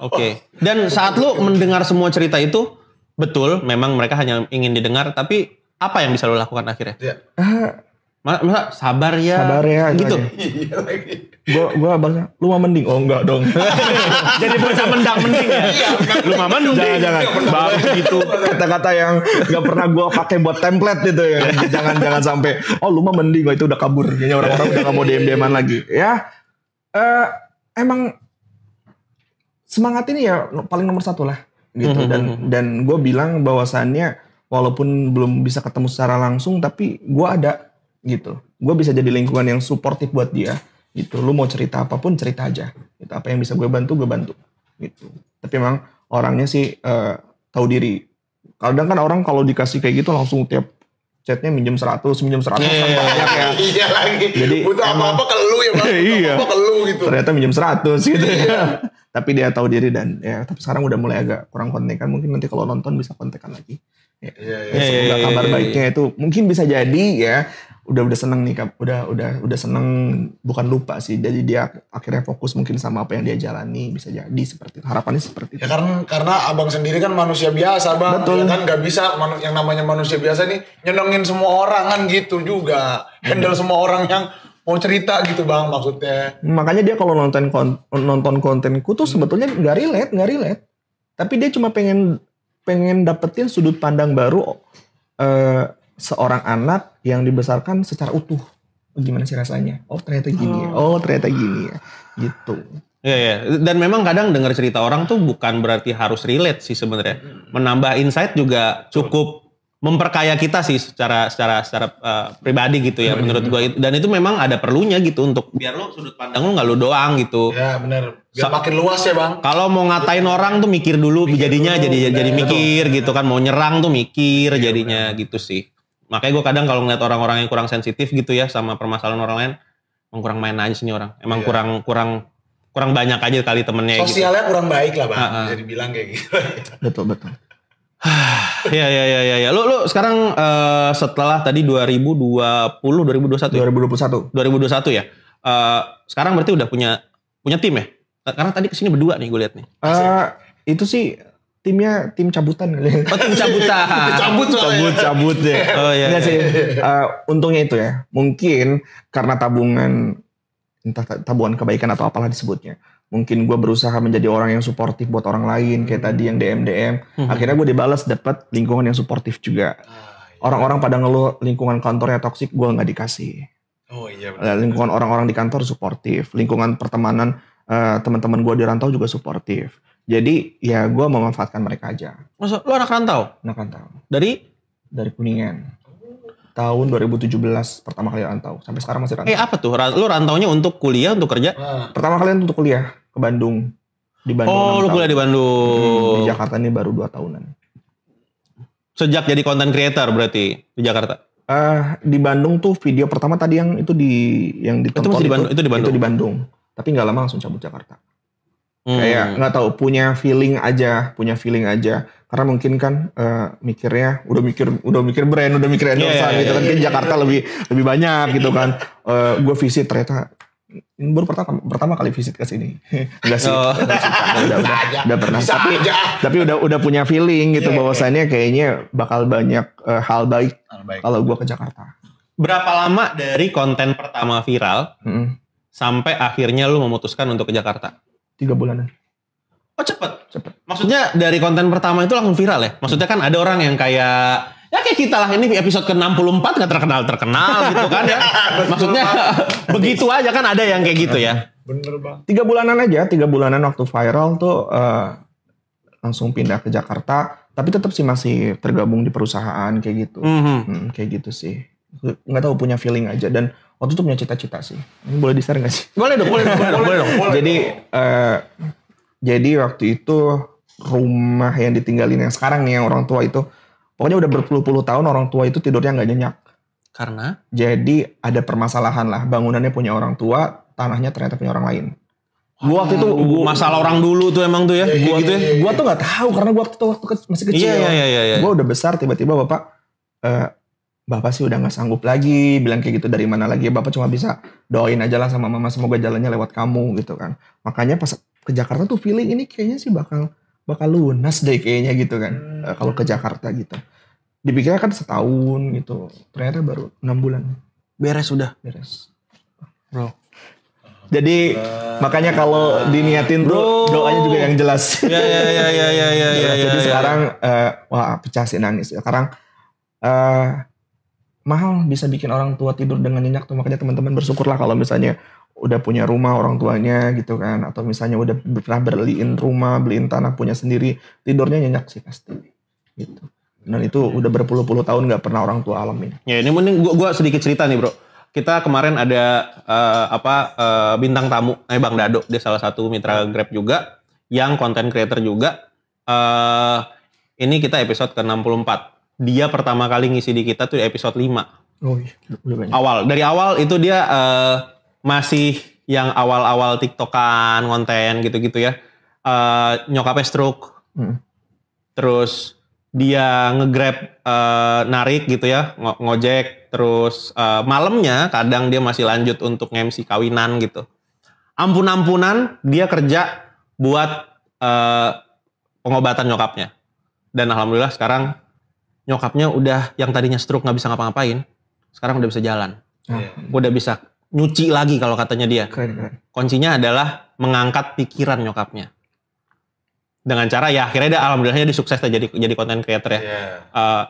Oke. Dan saat lu mendengar semua cerita itu, betul memang mereka hanya ingin didengar, tapi apa yang bisa lu lakukan akhirnya? Iya. Masa sabar ya gitu. Iya lagi. Gua balasnya, lu mah mending. Oh enggak dong. Jadi bocah mending ya. Lu mah mending. Jangan. Bagus gitu. Kata-kata yang enggak pernah gua pakai buat template gitu ya. Jangan sampai lu mah mending. Itu udah kabur. Kayaknya orang-orang udah enggak mau DM-an lagi. Ya. Emang semangat ini ya paling nomor satu lah gitu. Dan gue bilang bahwasannya walaupun belum bisa ketemu secara langsung tapi gue ada gitu. Gue bisa jadi lingkungan yang suportif buat dia gitu. Lu mau cerita apapun cerita aja gitu. Apa yang bisa gue bantu gitu. Tapi emang orangnya sih tahu diri. Kadang kan orang kalau dikasih kayak gitu langsung tiap chatnya minjem 100 kan banyak ya. Iya lagi. Jadi butuh apa-apa ke lu ya bang. Iya. Apa-apa ke lu gitu. Ternyata minjem 100 gitu ya. Tapi dia tahu diri dan ya tapi sekarang udah mulai agak kurang kontekan. Mungkin nanti kalau nonton bisa kontekan lagi. Semoga kabar baiknya itu mungkin bisa jadi ya. Udah seneng nih, udah seneng, bukan lupa sih. Jadi dia akhirnya fokus mungkin sama apa yang dia jalani, bisa jadi seperti itu. Harapannya seperti itu. Ya karena abang sendiri kan manusia biasa bang. Betul. Ya kan nggak bisa yang namanya manusia biasa nih nyenengin semua orang kan gitu juga. Handle semua orang yang mau cerita gitu bang maksudnya. Makanya dia kalau nonton kontenku tuh sebetulnya nggak relate. Tapi dia cuma pengen dapetin sudut pandang baru seorang anak yang dibesarkan secara utuh. Gimana sih rasanya? Oh ternyata gini ya. Gitu. Iya. Dan memang kadang dengar cerita orang tuh bukan berarti harus relate sih sebenarnya. Menambah insight juga cukup memperkaya kita sih secara pribadi gitu ya menurut gua. Dan itu memang ada perlunya gitu untuk biar lo sudut pandang lo nggak lo doang gitu. Ya benar. Biar makin luas ya bang. Kalau mau ngatain orang tuh mikir dulu jadinya jadi mikir gitu kan. Mau nyerang tuh mikir jadinya gitu sih. Makanya gue kadang kalau ngeliat orang-orang yang kurang sensitif gitu ya sama permasalahan orang lain, emang kurang main aja sih nih orang. Emang kurang kurang banyak aja kali temennya gitu. Sosialnya kurang baik lah bang, jadi bilang kayak gitu. Betul. Ya. Lu sekarang setelah tadi 2021 ya. Sekarang berarti udah punya tim ya? Karena tadi kesini berdua nih gue lihat nih. Itu sih timnya tim cabutan kali. Oh, tim cabutan. Cabut deh. Oh iya. Enggak sih. Untungnya itu ya. Mungkin karena tabungan, entah tabungan kebaikan atau apalah disebutnya. Mungkin gue berusaha menjadi orang yang suportif buat orang lain. Kayak tadi yang DM. Akhirnya gue dibalas dapat lingkungan yang suportif juga. Orang-orang pada ngeluh lingkungan kantornya toksik, gue nggak dikasih. Oh iya benar. Lingkungan orang-orang di kantor suportif. Lingkungan pertemanan teman-teman gue di rantau juga suportif. Jadi ya gue memanfaatkan mereka aja. Masa lu anak rantau? Anak rantau. Dari Kuningan. Tahun 2017 pertama kali rantau. Sampai sekarang masih rantau. apa tuh? Lu rantaunya untuk kuliah, untuk kerja? Pertama kali untuk kuliah ke Bandung. Di Bandung. Oh, lu kuliah di Bandung. Di Jakarta ini baru 2 tahunan. Sejak jadi content creator berarti di Jakarta? Di Bandung tuh video pertama tadi yang itu ditonton itu di Bandung. Tapi nggak lama langsung cabut Jakarta. Kayak nggak tahu, punya feeling aja. Karena mungkin kan mikirnya udah mikir brand, udah mikir endorsean gitu kan. Di Jakarta lebih banyak gitu kan. Gue visit ternyata ini baru pertama kali visit ke sini. Enggak sih. Udah pernah. Tapi udah punya feeling gitu bahwasannya kayaknya bakal banyak hal baik kalau gue ke Jakarta. Berapa lama dari konten pertama viral sampai akhirnya lu memutuskan untuk ke Jakarta? 3 bulanan. Oh cepet. Maksudnya dari konten pertama itu langsung viral ya? Maksudnya kan ada orang yang kayak kita lah, ini episode ke-64 gak terkenal gitu kan ya. Maksudnya begitu aja kan, ada yang kayak gitu ya. Bener bang. 3 bulanan aja, 3 bulanan waktu viral tuh langsung pindah ke Jakarta. Tapi tetap sih masih tergabung di perusahaan kayak gitu. Kayak gitu sih. Nggak tahu, punya feeling aja. Dan waktu itu punya cita-cita sih. Ini boleh di-share nggak sih? Boleh dong. Jadi waktu itu rumah yang ditinggalin yang sekarang nih, yang orang tua itu, pokoknya udah berpuluh-puluh tahun orang tua itu tidurnya nggak nyenyak. Karena? Jadi ada permasalahan lah. Bangunannya punya orang tua, tanahnya ternyata punya orang lain. Gua waktu itu masalah orang dulu tuh emang tuh ya. Gua tuh nggak tahu karena gua waktu itu masih kecil. Iya. Gua udah besar, tiba-tiba bapak sih udah nggak sanggup lagi, bilang kayak gitu. Dari mana lagi, bapak cuma bisa doain aja lah sama mama, semoga jalannya lewat kamu gitu kan. Makanya pas ke Jakarta tuh feeling ini kayaknya sih bakal lunas deh kayaknya gitu kan. Kalau ke Jakarta gitu. Dipikirnya kan setahun gitu, ternyata baru 6 bulan. Beres. Bro. Jadi makanya kalau diniatin tuh doanya juga yang jelas. Iya. Jadi sekarang pecah sih nangis. Sekarang mahal bisa bikin orang tua tidur dengan nyenyak tuh, makanya teman-teman bersyukurlah kalau misalnya udah punya rumah orang tuanya gitu kan, atau misalnya udah pernah beliin rumah, beliin tanah punya sendiri, tidurnya nyenyak sih pasti gitu. Dan itu udah berpuluh-puluh tahun nggak pernah orang tua alamin. Ya ini mending gua sedikit cerita nih bro. Kita kemarin ada bintang tamu, Bang Dado, dia salah satu mitra Grab juga, yang content creator juga. Ini kita episode ke-64. Dia pertama kali ngisi di kita tuh di episode 5. Oh iya, udah banyak. Dari awal itu dia masih yang awal-awal TikTokan, konten gitu-gitu ya. Nyokapnya stroke. Terus dia nge-Grab narik gitu ya, ngojek. Terus malamnya kadang dia masih lanjut untuk MC kawinan gitu. Ampun-ampunan dia kerja buat pengobatan nyokapnya. Dan alhamdulillah sekarang nyokapnya udah, yang tadinya stroke gak bisa ngapa-ngapain, sekarang udah bisa jalan. Udah bisa nyuci lagi kalau katanya dia. Keren. Kuncinya adalah mengangkat pikiran nyokapnya. Dengan cara ya akhirnya dia alhamdulillahnya dia sukses jadi content creator ya.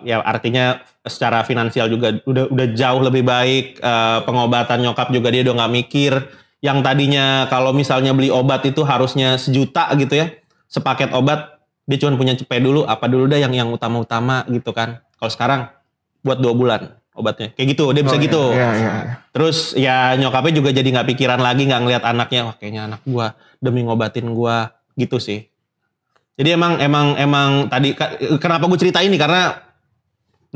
Ya artinya secara finansial juga udah jauh lebih baik. Pengobatan nyokap juga dia udah nggak mikir. Yang tadinya kalau misalnya beli obat itu harusnya 1 juta gitu ya, sepaket obat dia cuma punya cepet dulu, apa dulu dah yang utama-utama gitu kan. Kalau sekarang buat 2 bulan obatnya kayak gitu, dia bisa gitu. Iya. Terus ya nyokapnya juga jadi nggak pikiran lagi, nggak ngelihat anaknya, wah kayaknya anak gua demi ngobatin gua gitu sih. Jadi emang tadi kenapa gue cerita ini karena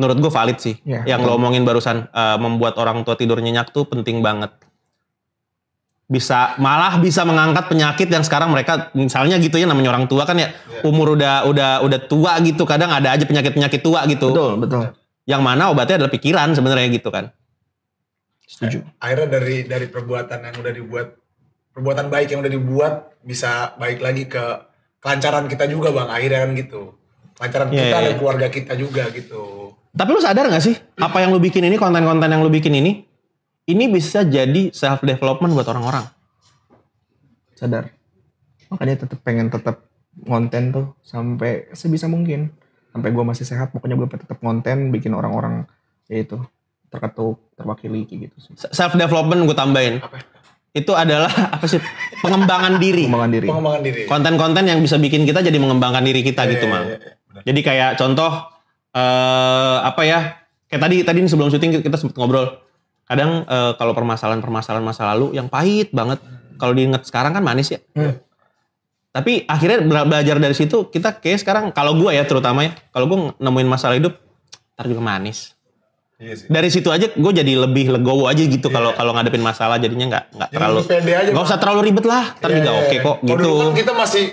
menurut gue valid sih. Yang lo omongin barusan, membuat orang tua tidur nyenyak tuh penting banget. malah bisa mengangkat penyakit yang sekarang mereka misalnya gitu ya, namanya orang tua kan ya, umur udah tua gitu, kadang ada aja penyakit tua gitu. Betul. Yang mana obatnya adalah pikiran sebenarnya gitu kan. Setuju. Akhirnya dari perbuatan yang udah dibuat, perbuatan baik yang udah dibuat bisa baik lagi ke kelancaran kita juga bang, akhirnya kan gitu. Kelancaran kita dan keluarga kita juga gitu. Tapi lu sadar gak sih, apa yang lu bikin ini, konten-konten yang lu bikin ini bisa jadi self development buat orang-orang. Sadar. Makanya pengen tetap konten tuh sampai sebisa mungkin. Sampai gue masih sehat, pokoknya gue tetap konten, bikin orang-orang ya itu terketuk, terwakili gitu sih. Self development gue tambahin. Apa? Itu adalah apa sih? Pengembangan diri. Pengembangan diri. Konten-konten yang bisa bikin kita jadi mengembangkan diri kita gitu, Mang. Jadi kayak contoh apa ya? Kayak tadi sebelum syuting kita sempat ngobrol. Kadang kalau permasalahan masa lalu yang pahit banget, kalau diinget sekarang kan manis ya. Tapi akhirnya belajar dari situ, kita kayak sekarang, kalau gue ya terutama ya, kalau gue nemuin masalah hidup, ntar juga manis. Iya sih. Dari situ aja gue jadi lebih legowo aja gitu kalau ngadepin masalah, jadinya nggak terlalu, nggak usah terlalu ribet lah, ntar juga oke kok gitu. Dulu kan kita masih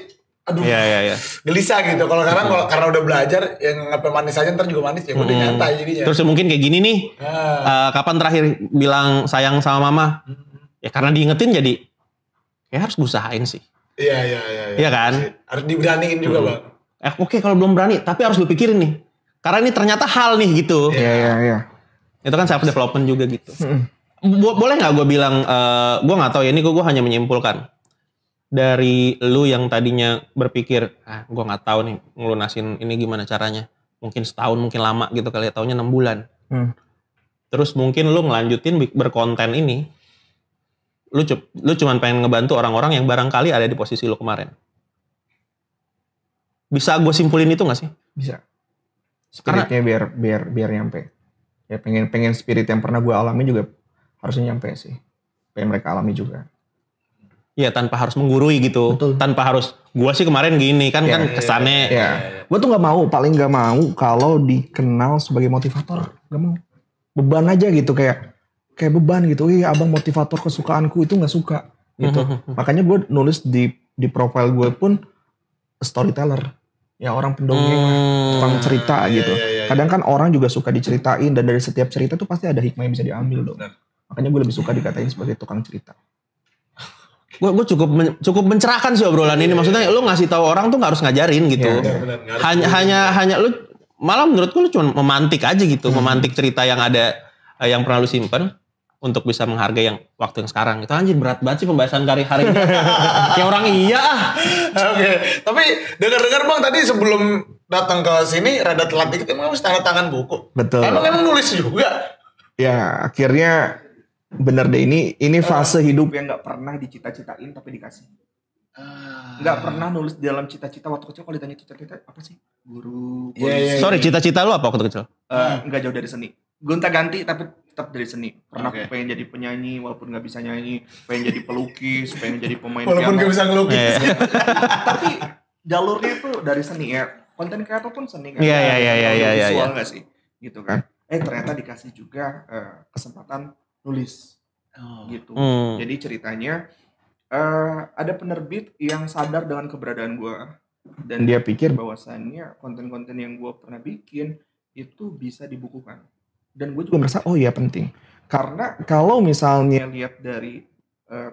gelisah gitu. Kalau sekarang karena udah belajar yang ngapain manis aja ntar juga manis ya udah nyantai jadinya. Terus mungkin kayak gini nih, kapan terakhir bilang sayang sama mama? Ya karena diingetin jadi ya harus usahain sih. Iya. Iya kan? Harus diberaniin juga bang. Oke kalau belum berani, tapi harus lu pikirin nih. Karena ini ternyata hal nih gitu. Iya. Itu kan self development juga gitu. Boleh nggak gue bilang? Gue nggak tahu ya, ini gue hanya menyimpulkan. Dari lu yang tadinya berpikir, gue nggak tahu nih ngelunasin ini gimana caranya. Mungkin setahun, mungkin lama gitu kali ya, taunya 6 bulan. Terus mungkin lu ngelanjutin berkonten ini, lu cuman pengen ngebantu orang-orang yang barangkali ada di posisi lu kemarin. Bisa gue simpulin itu nggak sih? Bisa. Spiritnya biar nyampe. Ya pengen spirit yang pernah gue alami juga harusnya nyampe sih. Pengen mereka alami juga. Iya, tanpa harus menggurui gitu. Betul. Tanpa harus, gua sih kemarin gini kan kesannya. Ya. Gue tuh paling gak mau kalau dikenal sebagai motivator. Gak mau. Beban aja gitu, kayak beban gitu. Abang motivator kesukaanku, itu gak suka gitu. Makanya gue nulis di profile gue pun storyteller. Ya orang pendongeng, tukang cerita gitu. Kadang kan orang juga suka diceritain, dan dari setiap cerita tuh pasti ada hikmah yang bisa diambil dong. Makanya gue lebih suka dikatain sebagai tukang cerita. Gue cukup mencerahkan sih obrolan ini. Maksudnya lu ngasih tahu orang tuh nggak harus ngajarin gitu. Hanya lu, malah menurutku lu cuma memantik aja gitu, memantik cerita yang ada, yang pernah lu simpen untuk bisa menghargai yang waktu yang sekarang. Itu anjir berat banget sih pembahasan hari ini. Kayak orang iya. Oke. Tapi dengar bang tadi sebelum datang ke sini rada telat dikit, emang harus tanda tangan buku. Betul. Emang nulis juga. Ya akhirnya bener deh, ini fase hidup yang nggak pernah dicita-citain tapi dikasih. Nggak pernah nulis di dalam cita-cita waktu kecil. Kalau ditanya cita-cita apa sih? Guru, polisi. Sorry, cita-cita lu apa waktu kecil? Nggak jauh dari seni. Gonta-ganti tapi tetap dari seni. Pernah pengen jadi penyanyi walaupun nggak bisa nyanyi, pengen jadi pelukis, pengen jadi pemain piano. Walaupun nggak bisa ngelukis. Tapi jalurnya tuh dari seni ya. Konten kreator pun seni kan. Iya. Visual nggak sih? Gitu kan. Ternyata dikasih juga kesempatan nulis gitu. Jadi ceritanya ada penerbit yang sadar dengan keberadaan gue, dan dia pikir bahwasannya konten-konten yang gue pernah bikin itu bisa dibukukan, dan gue juga merasa penting, karena kalau misalnya lihat dari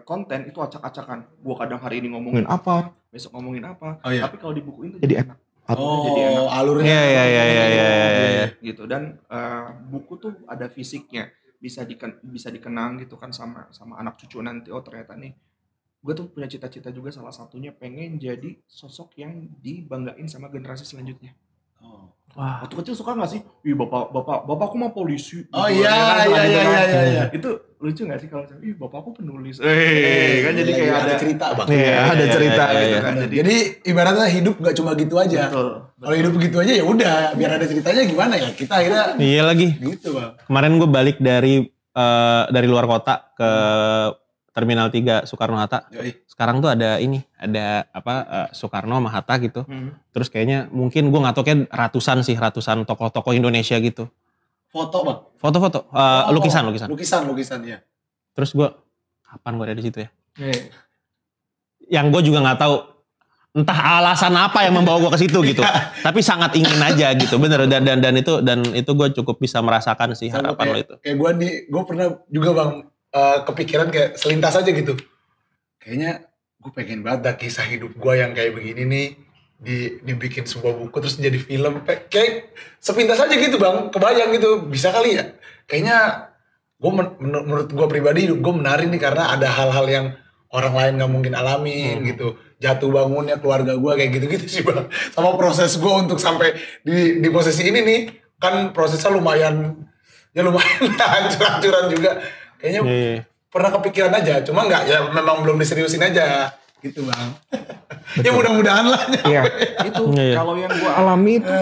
konten itu acak-acakan, gue kadang hari ini ngomongin apa, besok ngomongin apa, tapi kalau dibukuin itu jadi enak. Jadi enak. Alurnya. Iya. Gitu, dan buku tuh ada fisiknya. Bisa dikenang gitu kan sama anak cucu nanti. Ternyata nih gue tuh punya cita-cita juga, salah satunya pengen jadi sosok yang dibanggain sama generasi selanjutnya. Wah, waktu kecil suka nggak sih? Bapakku mah polisi. Iya. Itu lucu nggak sih kalau bapakku penulis. Kan jadi kayak ada cerita bang. Ada cerita gitu kan. Jadi ibaratnya hidup nggak cuma gitu aja. Kalau hidup begitu aja ya udah, biar ada ceritanya gimana ya, kita akhirnya. Iya lagi. Gitu bang. Kemarin gue balik dari luar kota ke Terminal 3 Soekarno-Hatta. Sekarang tuh ada Soekarno sama Hatta gitu. Terus kayaknya mungkin gue nggak tahu, kayak ratusan tokoh-tokoh Indonesia gitu. Foto bang. Foto-foto. Lukisan ya. Terus gue, kapan gue ada di situ ya? Yang gue juga nggak tahu entah alasan apa yang membawa gue ke situ gitu. Tapi sangat ingin aja gitu, bener. Dan itu gue cukup bisa merasakan sih harapan lo itu. Kayak gue pernah juga bang kepikiran kayak selintas aja gitu. Kayaknya gue pengen banget dah kisah hidup gue yang kayak begini nih dibikin sebuah buku terus jadi film. Kayak sepintas aja gitu bang, kebayang gitu bisa kali ya. Kayaknya gue menurut gue pribadi gue menari nih karena ada hal-hal yang orang lain nggak mungkin alamin gitu. Jatuh bangunnya keluarga gue kayak gitu-gitu sih bang. Sama proses gue untuk sampai di posisi ini nih kan prosesnya lumayan hancur-hancuran juga. Kayaknya pernah kepikiran aja, cuma nggak ya memang belum diseriusin aja gitu bang. Ya mudah-mudahan lah. Iya itu kalau yang gue alami itu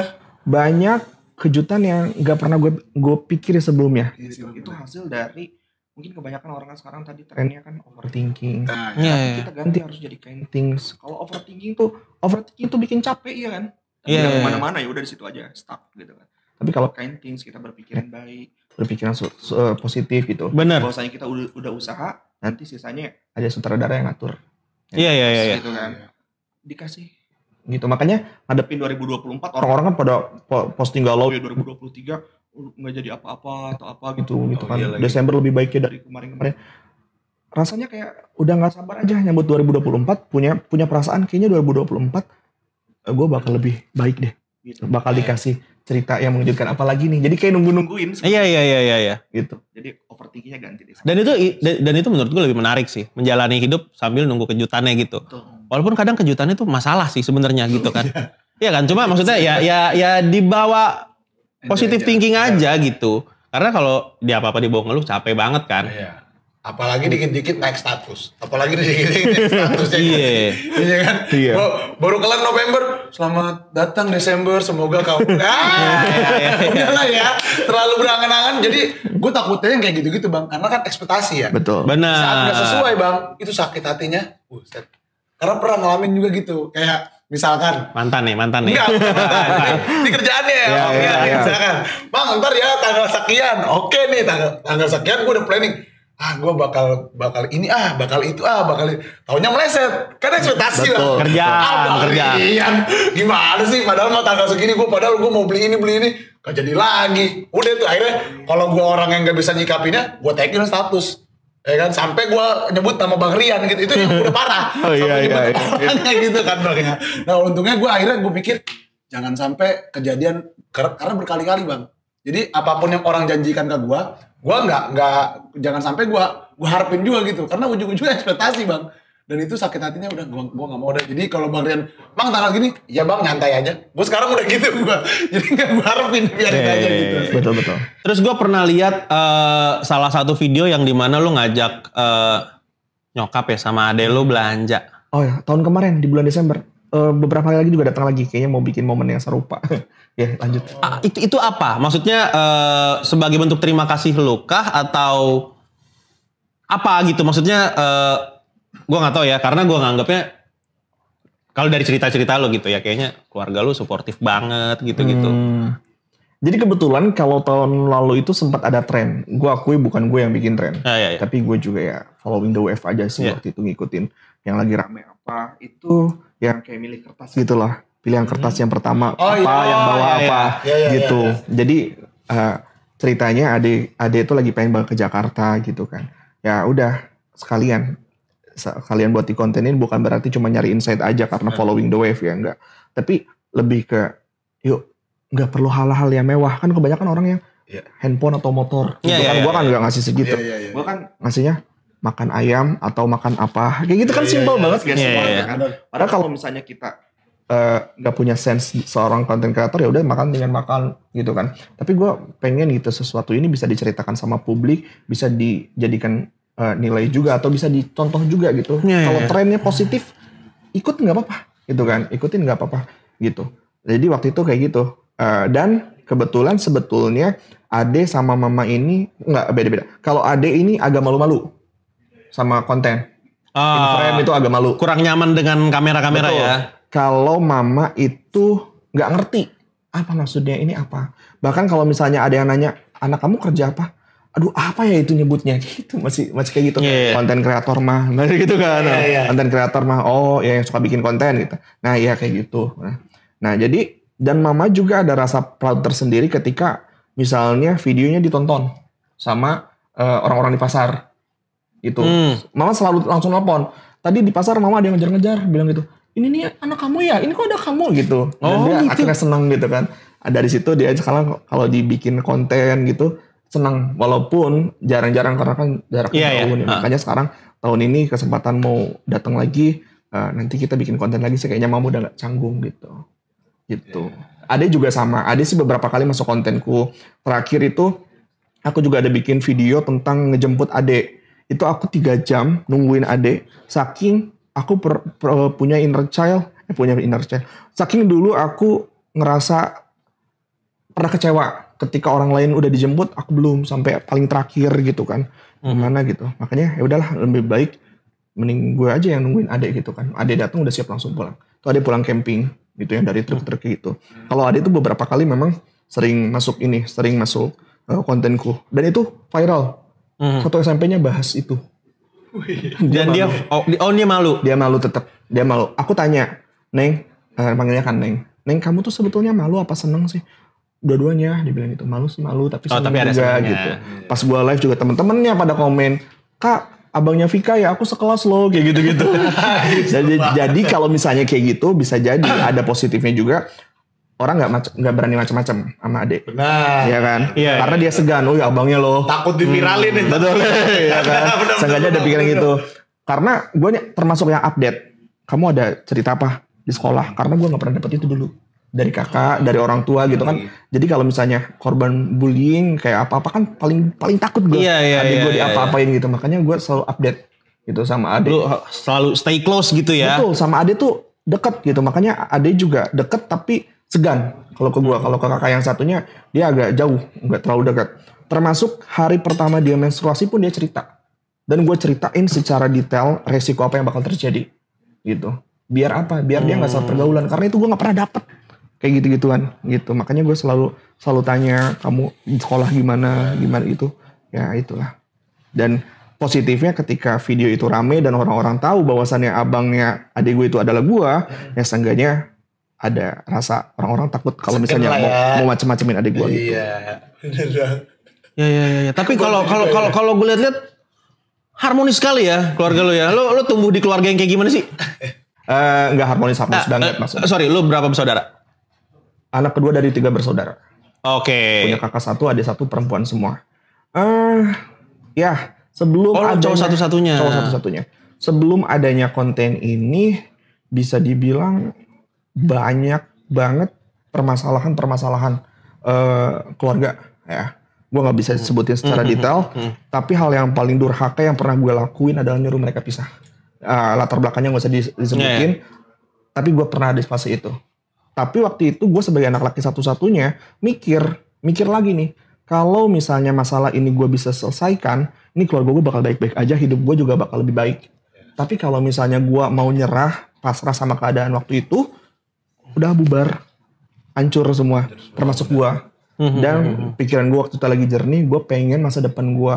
banyak kejutan yang nggak pernah gue pikir sebelumnya. Itu hasil dari mungkin kebanyakan orang kan sekarang tadi trennya kan overthinking. Tapi kita ganti harus jadi kind things. Kalau overthinking tuh bikin capek ya kan. Tidak kemana-mana ya udah di situ aja stuck gitu kan. Tapi kalau kind things kita berpikiran baik, berpikiran positif gitu. Benar. Bahwasanya kita udah usaha, nanti sisanya ada sutradara yang ngatur. Iya. Gitu kan. Dikasih gitu. Makanya ngadepin 2024 orang-orang kan pada posting galau ya 2023 nggak jadi apa-apa atau apa gitu kan. Desember lebih baiknya dari kemarin-kemarin. Rasanya kayak udah nggak sabar aja nyambut 2024, punya perasaan kayaknya 2024 gue bakal lebih baik deh. Gitu. Bakal dikasih cerita yang mengejutkan apalagi nih. Jadi kayak nungguin. Iya. Gitu. Jadi overthinkingnya ganti deh. Dan itu menurut gue lebih menarik sih, menjalani hidup sambil nunggu kejutannya gitu. Betul. Walaupun kadang kejutannya itu masalah sih sebenarnya gitu kan. Iya kan, cuma maksudnya ya dibawa positive thinking aja gitu. Karena kalau dia apa-apa dibawa ngeluh capek banget kan. Iya. Apalagi dikit-dikit naik status. Apalagi dikit-dikit naik statusnya. Iya kan? Iya. Baru kelar November, selamat datang Desember, semoga kau udahlah ya. Terlalu berangan-angan. Jadi gue takutnya yang kayak gitu-gitu bang. Karena kan ekspektasi ya. Betul. Benar. Saat gak sesuai bang, itu sakit hatinya. Buset. Karena pernah ngalamin juga gitu. Kayak misalkan mantan nih. Enggak, di kerjaannya ya. Misalkan, bang ntar ya tanggal sekian. Oke nih tanggal sekian gue udah planning. Gue bakal ini bakal itu bakal itu. Taunya meleset. Kan ekspektasi lah. Kerjaan. Gimana sih? Padahal mau tanggal segini gue mau beli ini. Gak jadi lagi. Udah tuh akhirnya kalau gue orang yang gak bisa nyikapinnya, gue tagin status. Ya kan sampai gue nyebut nama Bang Rian gitu. Itu yang udah parah. Iya. Gitu kan bang ya. Nah untungnya gue pikir jangan sampai kejadian karena berkali-kali bang. Jadi apapun yang orang janjikan ke gue nggak jangan sampai gue harapin juga gitu. Karena ujung-ujungnya ekspektasi bang. Dan itu sakit hatinya udah gue nggak mau deh. Jadi kalau Bang Rian, bang tanggal gini, ya bang nyantai aja. Gue sekarang udah gitu gue. Jadi nggak gue harapin biarin aja gitu. Betul. Terus gue pernah lihat salah satu video yang dimana lu ngajak nyokap ya sama ade lu belanja. Oh ya, tahun kemarin di bulan Desember. Beberapa hari lagi juga datang lagi. Kayaknya mau bikin momen yang serupa. Ya lanjut. Itu apa? Maksudnya sebagai bentuk terima kasih lu kah atau apa gitu? Maksudnya gue gak tahu ya, karena gue nganggapnya kalau dari cerita-cerita lo gitu ya, kayaknya keluarga lo suportif banget gitu-gitu. Jadi kebetulan kalau tahun lalu itu sempat ada tren. Gue akui bukan gue yang bikin tren. Iya. Tapi gue juga ya following the wave aja sih waktu itu ngikutin. Yang lagi rame apa. Itu yang kayak milih kertas gitu lah. Pilih yang kertas yang pertama yang bawa apa gitu. Jadi ceritanya ade itu lagi pengen balik ke Jakarta gitu kan. Ya udah sekalian buat dikontenin bukan berarti cuma nyari insight aja karena following the wave ya enggak. Tapi lebih ke yuk nggak perlu hal-hal yang mewah kan kebanyakan orang yang handphone atau motor. Gue kan nggak ngasih segitu. Gue kan ngasihnya makan ayam atau makan apa kayak gitu kan simpel banget guys. Padahal kalau misalnya kita nggak punya sense seorang content creator ya udah makan dengan makan gitu kan. Tapi gue pengen gitu sesuatu ini bisa diceritakan sama publik, bisa dijadikan nilai juga atau bisa dicontoh juga gitu. Kalau trennya positif, ikut nggak apa-apa, gitu kan? Ikutin nggak apa-apa, gitu. Jadi waktu itu kayak gitu. Dan kebetulan sebetulnya ade sama mama ini nggak beda-beda. Kalau ade ini agak malu-malu sama konten. In frame itu agak malu. Kurang nyaman dengan kamera-kamera ya. Kalau mama itu nggak ngerti apa maksudnya ini apa. Bahkan kalau misalnya ada yang nanya, anak kamu kerja apa? aduh apa ya itu nyebutnya gitu, masih kayak gitu. Iya. Konten kreator mah masih gitu kan. Iya. Konten kreator mah oh ya yang suka bikin konten gitu. Nah iya kayak gitu. Nah jadi dan mama juga ada rasa proud tersendiri ketika misalnya videonya ditonton sama orang-orang di pasar gitu. Mama selalu langsung nelpon. Tadi di pasar mama ada yang ngejar-ngejar bilang gitu, ini nih anak kamu ya, ini kok ada kamu gitu. Dan dia gitu. akhirnya seneng gitu kan. Dari situ dia sekarang kalau dibikin konten gitu senang, walaupun jarang-jarang karena kan jaraknya jauh nih. Makanya sekarang tahun ini kesempatan mau datang lagi, nanti kita bikin konten lagi sih, kayaknya mama udah gak canggung gitu. Ade juga sama, Ade sih beberapa kali masuk kontenku. Terakhir itu aku juga ada bikin video tentang ngejemput Ade. Itu aku 3 jam nungguin Ade, saking aku punya inner child. Saking dulu aku ngerasa pernah kecewa ketika orang lain udah dijemput, aku belum sampai paling terakhir gitu kan. Gimana gitu. Makanya ya udahlah, lebih baik mending gue aja yang nungguin Ade gitu kan. Ade datang udah siap langsung pulang. Tuh Ade pulang camping gitu yang dari truk-truk gitu. Kalau Ade tuh beberapa kali memang sering masuk kontenku dan itu viral. Satu SMP-nya bahas itu. Dan dia malu. Dia malu tetap. Dia malu. Aku tanya, Neng, panggilnya kan Neng. Neng, kamu tuh sebetulnya malu apa seneng sih? Dua-duanya, dia bilang gitu. Malu sih malu, tapi seneng tapi ada juga senangnya. gitu. Pas gua live juga temen-temennya pada komen, Kak, abangnya Vika ya, aku sekelas loh, kayak gitu-gitu. jadi kalau misalnya kayak gitu, bisa jadi ada positifnya juga. Orang nggak berani macam-macam sama Ade. Benar. Iya kan? Iya, Karena dia segan, oh ya abangnya loh. Takut diviralin nih. Betul. Iya kan? Seenggaknya ada pikiran gitu. Karena gue termasuk yang update. Kamu ada cerita apa di sekolah? Karena gue nggak pernah dapet itu dulu. Dari kakak, dari orang tua gitu kan. Jadi kalau misalnya korban bullying kayak apa-apa kan paling takut gue. Adik gue diapa-apain gitu. Makanya gue selalu update gitu sama Ade. Lu selalu stay close gitu ya. Betul, sama Ade tuh deket gitu. Makanya Ade juga deket tapi segan. Kalau ke gue, kalau ke kakak yang satunya dia agak jauh, nggak terlalu dekat. Termasuk hari pertama dia menstruasi pun dia cerita. Dan gue ceritain secara detail resiko apa yang bakal terjadi gitu. Biar apa? Biar dia nggak salah pergaulan. Karena itu gue nggak pernah dapet kayak gitu-gituan gitu. Makanya gue selalu tanya, kamu di sekolah gimana itu. Ya itulah. Dan positifnya ketika video itu rame dan orang-orang tahu bahwasannya abangnya adik gue itu adalah gue, ya seenggaknya ada rasa orang-orang takut kalau misalnya mau macem-macemin adik gue gitu. Iya, bener. Ya. Tapi kalau gue lihat-lihat harmonis sekali ya keluarga lo ya. Lo tumbuh di keluarga yang kayak gimana sih? Nggak harmonis banget maksudnya. Sorry, lo berapa bersaudara? Anak kedua dari 3 bersaudara. Oke. Punya kakak 1, adik 1, perempuan semua. Ya sebelum adanya cowok satu-satunya. Sebelum adanya konten ini bisa dibilang banyak banget permasalahan keluarga ya. Gue nggak bisa sebutin secara detail, tapi hal yang paling durhaka yang pernah gue lakuin adalah nyuruh mereka pisah. Latar belakangnya nggak usah disebutin, tapi gue pernah di fase itu. Tapi waktu itu gue sebagai anak laki satu-satunya mikir lagi nih, kalau misalnya masalah ini gue bisa selesaikan, ini keluarga gue bakal baik-baik aja, hidup gue juga bakal lebih baik. Tapi kalau misalnya gue mau nyerah, pasrah sama keadaan waktu itu, udah bubar, hancur semua, termasuk gue. Dan pikiran gue waktu itu lagi jernih, gue pengen masa depan gue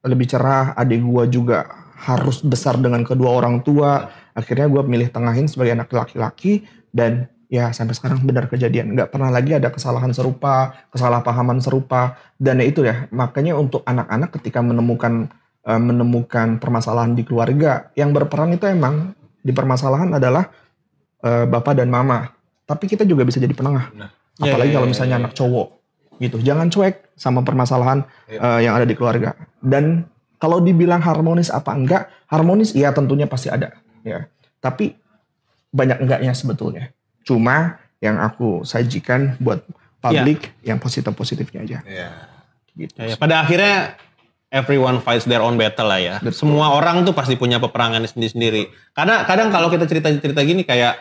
lebih cerah, adik gue juga harus besar dengan kedua orang tua. Akhirnya gue milih tengahin sebagai anak laki-laki, dan ya sampai sekarang benar kejadian. Nggak pernah lagi ada kesalahan serupa, kesalahpahaman serupa. Dan ya itu ya, makanya untuk anak-anak ketika menemukan permasalahan di keluarga, yang berperan itu emang di permasalahan adalah bapak dan mama. Tapi kita juga bisa jadi penengah. Apalagi kalau misalnya anak cowok gitu. Jangan cuek sama permasalahan yang ada di keluarga. Dan kalau dibilang harmonis apa enggak, harmonis iya tentunya pasti ada ya. Tapi banyak enggaknya sebetulnya. Cuma yang aku sajikan buat publik yang positifnya aja. Gitu. Ya, pada akhirnya everyone fights their own battle lah ya. Betul. Semua orang tuh pasti punya peperangannya sendiri-sendiri. Kadang kalau kita cerita-cerita gini kayak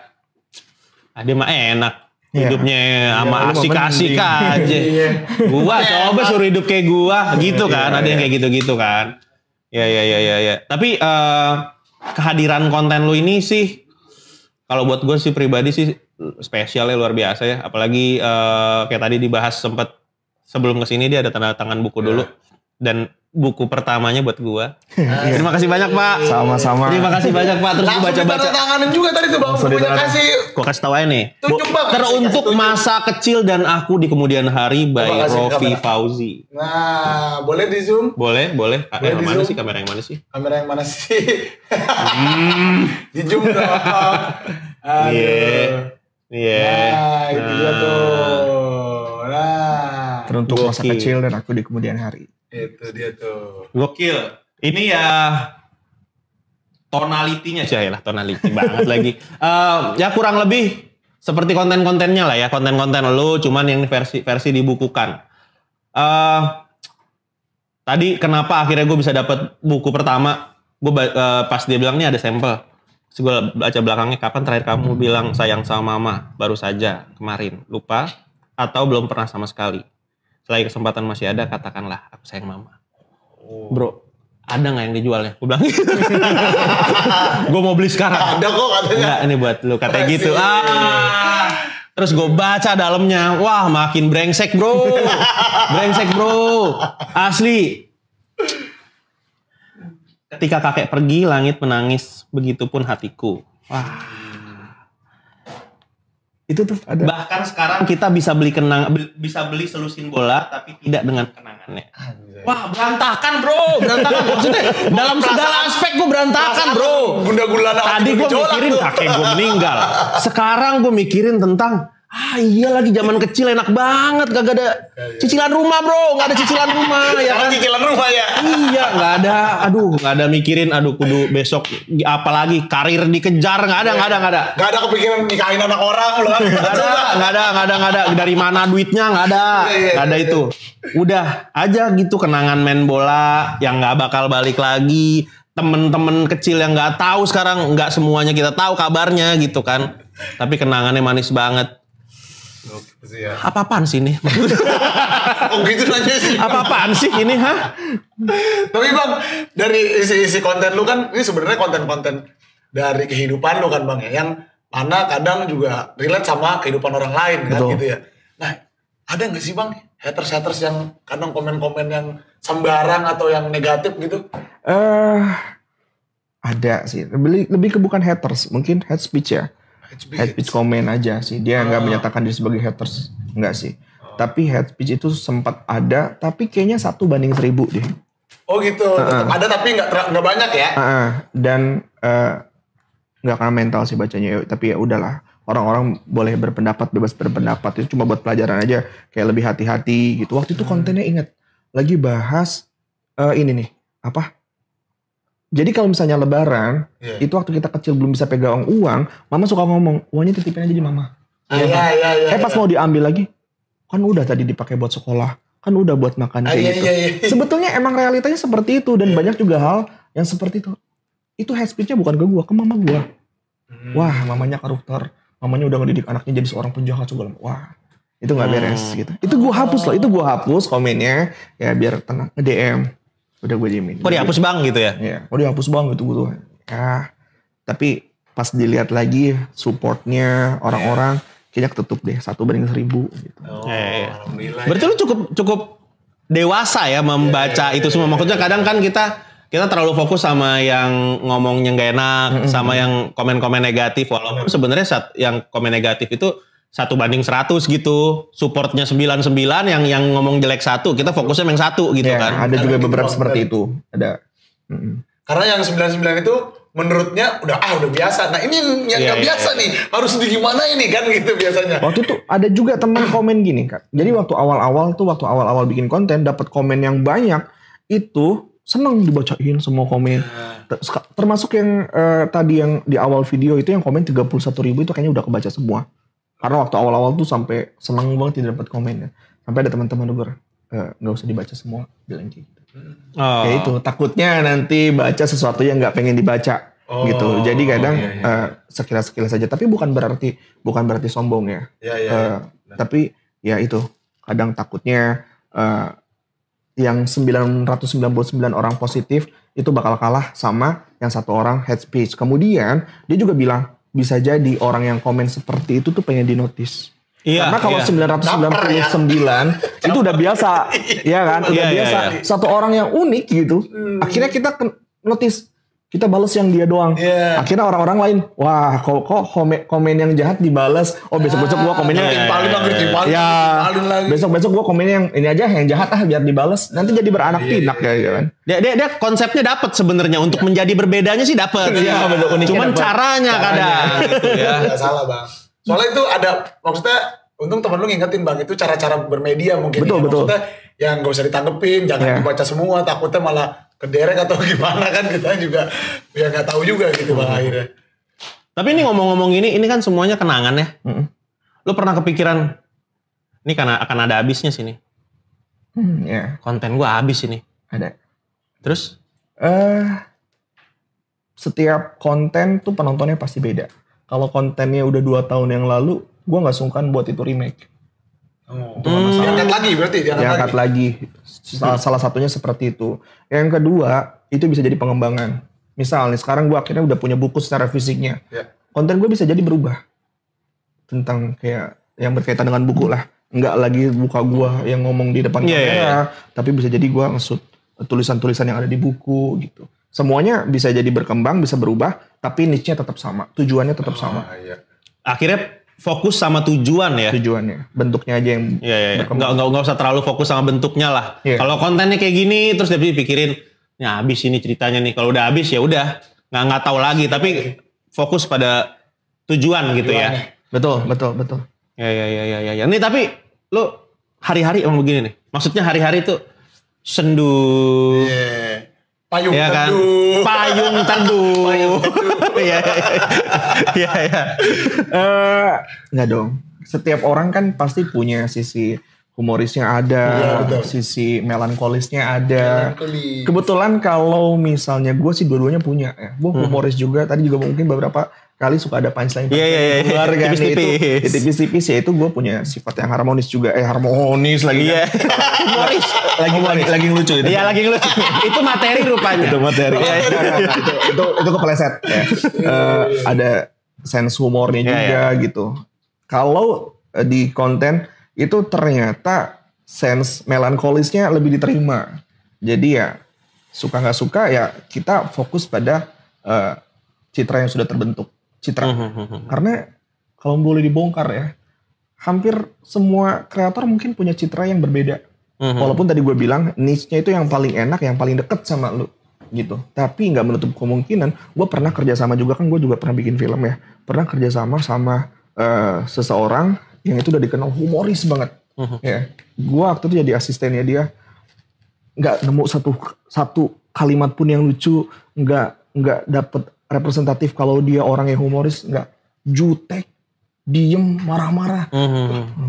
dia mah enak hidupnya sama asik-asik aja. Gua coba suruh hidup kayak gua gitu kan. Ada yang kayak gitu-gitu kan. Ya. Tapi kehadiran konten lu ini sih kalau buat gue sih pribadi sih spesialnya luar biasa ya. Apalagi kayak tadi dibahas sempet sebelum kesini dia ada tanda tangan buku dulu. Dan buku pertamanya buat gua. Terima kasih banyak Pak. Sama-sama. Terima kasih banyak Pak. Terus gua baca-baca. tanganin juga tadi tuh Bang. Pokoknya kasih. Gua kasih tau aja nih. Tunjuk, Bang. Teruntuk Kasih masa kecil dan aku di kemudian hari by Kasih Rofi kamera. Fauzi. Nah, boleh di zoom? Boleh. Yang di mana zoom? sih? Kamera yang mana sih? Kamera yang mana sih? Di zoom dong. Iya. Nah, itu dia tuh. Nah, Teruntuk masa Gokil. kecil dan aku di kemudian hari. itu dia tuh. Gokil. Ini ya tonalitinya sih lah, tonality banget lagi. Ya kurang lebih seperti konten-kontennya lah ya, konten-konten lu cuman yang versi dibukukan. Tadi kenapa akhirnya gue bisa dapat buku pertama? Gue pas dia bilang nih ada sampel. Terus gue baca belakangnya, kapan terakhir kamu bilang sayang sama mama? Baru saja kemarin. Lupa atau belum pernah sama sekali? Selagi kesempatan masih ada, katakanlah aku sayang mama. Bro, ada nggak yang dijualnya? Gue bilang gitu. Gue mau beli sekarang. Ada kok katanya. Enggak, ini buat lu katanya gitu. Terus gue baca dalamnya, wah makin brengsek bro. Brengsek bro. Asli. Ketika kakek pergi, langit menangis, begitupun hatiku. Wah. Itu tuh ada. Bahkan sekarang kita bisa beli selusin bola, tapi tidak dengan kenangannya. Wah berantakan bro, berantakan. Maksudnya dalam segala aspek gue berantakan bro. Gunda-gulana Tadi gue mikirin kakek gue meninggal. Sekarang gue mikirin tentang iya lagi zaman kecil enak banget, gak ada cicilan rumah bro, gak ada cicilan rumah ya kan? Cicilan rumah ya. Iya gak ada mikirin kudu besok apalagi karir dikejar, gak ada. Gak ada kepikiran nikahin anak orang loh. Gak ada dari mana duitnya, gak ada itu. Udah aja gitu kenangan main bola yang gak bakal balik lagi. Temen-temen kecil yang gak tahu sekarang, gak semuanya kita tahu kabarnya gitu kan. Tapi kenangannya manis banget. Apa-apaan sih ini? Oh gitu nanya sih. Apa-apaan sih ini ha? Tapi Bang, dari isi konten lu kan, ini sebenarnya konten-konten dari kehidupan lu kan Bang ya, yang mana kadang juga relate sama kehidupan orang lain kan. Betul. Gitu ya. Nah, ada gak sih Bang haters yang kadang komen-komen yang sembarang atau yang negatif gitu? Ada sih. Lebih ke bukan haters, mungkin hate speech ya. Hate speech komen aja sih. Dia nggak menyatakan diri sebagai haters, nggak sih. Tapi hate speech itu sempat ada, tapi kayaknya 1:1000 deh. Oh gitu, tetap ada tapi nggak banyak ya? Dan nggak kena mental sih bacanya. Tapi ya udahlah. Orang-orang boleh berpendapat, bebas berpendapat. Itu cuma buat pelajaran aja. Kayak lebih hati-hati gitu. Waktu itu kontennya ingat lagi bahas ini nih apa? Jadi kalau misalnya lebaran, itu waktu kita kecil belum bisa pegang uang, mama suka ngomong, uangnya titipin aja di mama. Iya. Pas mau diambil lagi, kan udah tadi dipakai buat sekolah, kan udah buat makan kayak gitu. Iya. Sebetulnya emang realitanya seperti itu, dan banyak juga hal yang seperti itu. Itu hate speech-nya bukan ke gua, ke mama gua. Wah, mamanya koruptor, mamanya udah ngedidik anaknya jadi seorang penjahat segala. Wah, itu nggak beres gitu. Itu gua hapus loh, itu gua hapus komennya, ya biar tenang, nge-DM. Udah gue diemin. Kok dihapus bang gitu ya? Iya, dihapus bang gitu gue tuh. Ya, tapi pas dilihat lagi supportnya orang-orang, kayaknya ketutup deh 1:1000 gitu. Alhamdulillah. Berarti lu cukup dewasa ya membaca itu semua. Maksudnya kadang kan kita terlalu fokus sama yang ngomongnya gak enak, sama yang komen-komen negatif. Walaupun sebenarnya yang komen negatif itu 1:100 gitu, supportnya 99, yang ngomong jelek 1, kita fokusnya yang 1 gitu Ya, kan. ada juga beberapa seperti itu. Ada. Karena yang 99 itu menurutnya udah biasa. Nah ini yang nggak biasa nih, harus gimana ini kan gitu biasanya. Waktu itu ada juga teman komen gini kan. Jadi waktu awal-awal bikin konten dapat komen yang banyak, itu seneng dibacain semua komen. Termasuk yang tadi yang di awal video itu yang komen 31.000 itu kayaknya udah kebaca semua. Karena waktu awal-awal tuh sampai seneng banget tidak dapat komen ya. Sampai ada teman-teman gue nggak usah dibaca semua, bilang gitu. Ya itu takutnya nanti baca sesuatu yang nggak pengen dibaca gitu. Jadi kadang sekilas-sekilas saja. Tapi bukan berarti sombong ya. Tapi ya itu kadang takutnya yang 999 orang positif itu bakal kalah sama yang 1 orang hate speech. Kemudian dia juga bilang bisa jadi orang yang komen seperti itu tuh pengen dinotis. Iya, Karena kalau iya. 999 itu udah biasa, ya kan? Udah Iya, iya, biasa. iya. Satu orang yang unik gitu. Akhirnya kita notice, kita balas yang dia doang. Iya. Akhirnya orang-orang lain, wah kok komen yang jahat dibalas. Oh besok-besok gua komennya timpalin lagi. Besok-besok gua komennya yang ini aja, yang jahat biar dibalas. Nanti jadi beranak pinak ya kan. Dia konsepnya dapat sebenarnya untuk menjadi berbedanya sih dapat. Iya, betul, uniknya Cuman dapet. caranya kadang gitu ya. Gak salah bang. Soalnya itu ada, maksudnya untung teman lu ngingetin bang, itu cara-cara bermedia mungkin. Betul, ya. betul. Maksudnya yang gak usah ditanggepin, jangan Iya. dibaca semua, takutnya malah kederek atau gimana kan, kita juga ya gak tahu juga gitu bang akhirnya. Tapi ini ngomong-ngomong ini kan semuanya kenangan ya. Lu pernah kepikiran, ini karena akan ada habisnya sini. Ya, Konten gua habis ini. ada. Terus? Setiap konten tuh penontonnya pasti beda. Kalau kontennya udah 2 tahun yang lalu, gue nggak sungkan buat itu remake. Diangkat lagi berarti, Diangkat lagi. Salah satunya seperti itu. Yang kedua, itu bisa jadi pengembangan. Misal nih, sekarang gue akhirnya udah punya buku secara fisiknya. Ya. Konten gue bisa jadi berubah. Tentang kayak yang berkaitan dengan buku lah. Nggak lagi buka gue yang ngomong di depan Iya, kamera. iya. Tapi bisa jadi gue ngesut tulisan-tulisan yang ada di buku gitu. Semuanya bisa jadi berkembang, bisa berubah. Tapi niche-nya tetap sama. Tujuannya tetap sama. Akhirnya fokus sama tujuan ya. Tujuannya. Bentuknya aja yang Iya. berkembang. Nggak usah terlalu fokus sama bentuknya lah. Iya. Kalau kontennya kayak gini terus dia pikirin, ya habis ini ceritanya nih. Kalau udah habis ya udah, nggak tahu lagi. Tapi fokus pada tujuan gitu ya. Betul. Ya. Nih tapi lu hari-hari emang begini nih. Maksudnya hari-hari tuh sendu. Payung Ya kan? teduh. Payung teduh. Iya. Nggak dong. Setiap orang kan pasti punya sisi humorisnya ada, Iya, betul. sisi melankolisnya ada. Melankoli. Kebetulan kalau misalnya gue sih dua-duanya punya ya. Gue humoris juga. Tadi juga mungkin beberapa kali suka ada punchline Iya. keluar kan. Tipis-tipis. Itu tipis-tipis ya itu gue punya sifat yang harmonis juga. Harmonis lagi. Iya. Kan? Humoris. lagi lucu itu. Iya lagi ngelucu. Itu materi rupanya. Itu materi. Iya. itu kepeleset ya. Ada sense humornya Iya, juga gitu. Kalau di konten itu ternyata sense melankolisnya lebih diterima. Jadi ya suka nggak suka ya kita fokus pada citra yang sudah terbentuk. Citra. Karena kalau boleh dibongkar ya, hampir semua kreator mungkin punya citra yang berbeda. Walaupun tadi gue bilang niche-nya itu yang paling enak, yang paling deket sama lu gitu. Tapi nggak menutup kemungkinan gue pernah kerjasama juga, kan gue juga pernah bikin film ya. Pernah kerjasama sama seseorang yang itu udah dikenal humoris banget. Ya, gue waktu itu jadi asistennya dia, nggak nemu satu kalimat pun yang lucu, nggak dapet representatif kalau dia orang yang humoris, nggak, jutek, diem, marah-marah,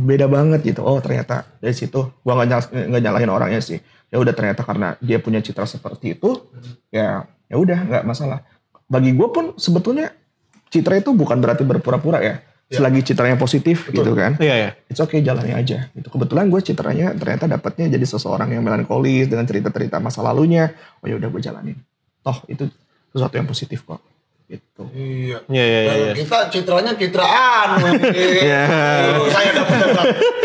beda banget gitu. Oh ternyata dari situ gue nggak nyalahin orangnya sih. Ya udah ternyata karena dia punya citra seperti itu, ya udah nggak masalah. Bagi gue pun sebetulnya citra itu bukan berarti berpura-pura ya. Selagi citranya positif gitu kan. Iya. It's okay, jalannya aja. Gitu. Kebetulan gue citranya ternyata dapatnya jadi seseorang yang melankolis dengan cerita-cerita masa lalunya. Oh ya udah gue jalanin. Toh itu sesuatu yang positif kok. Gitu. Iya. Iya. Kita citranya citraan. Saya dapat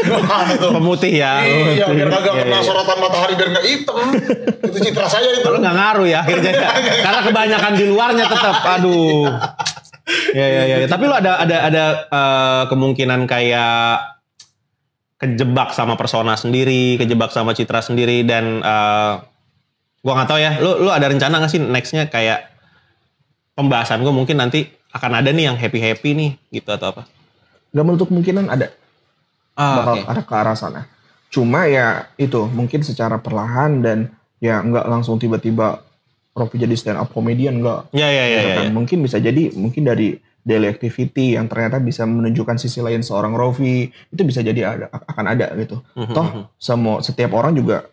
gimana tuh? Pemutih ya. Iya, biar kagak kena sorotan matahari, biar nggak hitam. Itu citra saya itu. Kalau nggak ngaruh ya akhirnya. Karena kebanyakan di luarnya tetap. Aduh. Ya. Tapi lu ada kemungkinan kayak kejebak sama persona sendiri, kejebak sama citra sendiri, dan gua nggak tahu ya. Lu ada rencana nggak sih nextnya kayak pembahasan gua mungkin nanti akan ada nih yang happy nih gitu atau apa? Gak menutup kemungkinan ada. Bakal ada ke arah sana. Cuma ya itu mungkin secara perlahan dan ya nggak langsung tiba-tiba Rofi jadi stand up comedian enggak. Iya. Mungkin bisa jadi mungkin dari daily activity yang ternyata bisa menunjukkan sisi lain seorang Rofi, itu bisa jadi akan ada gitu. Toh setiap orang juga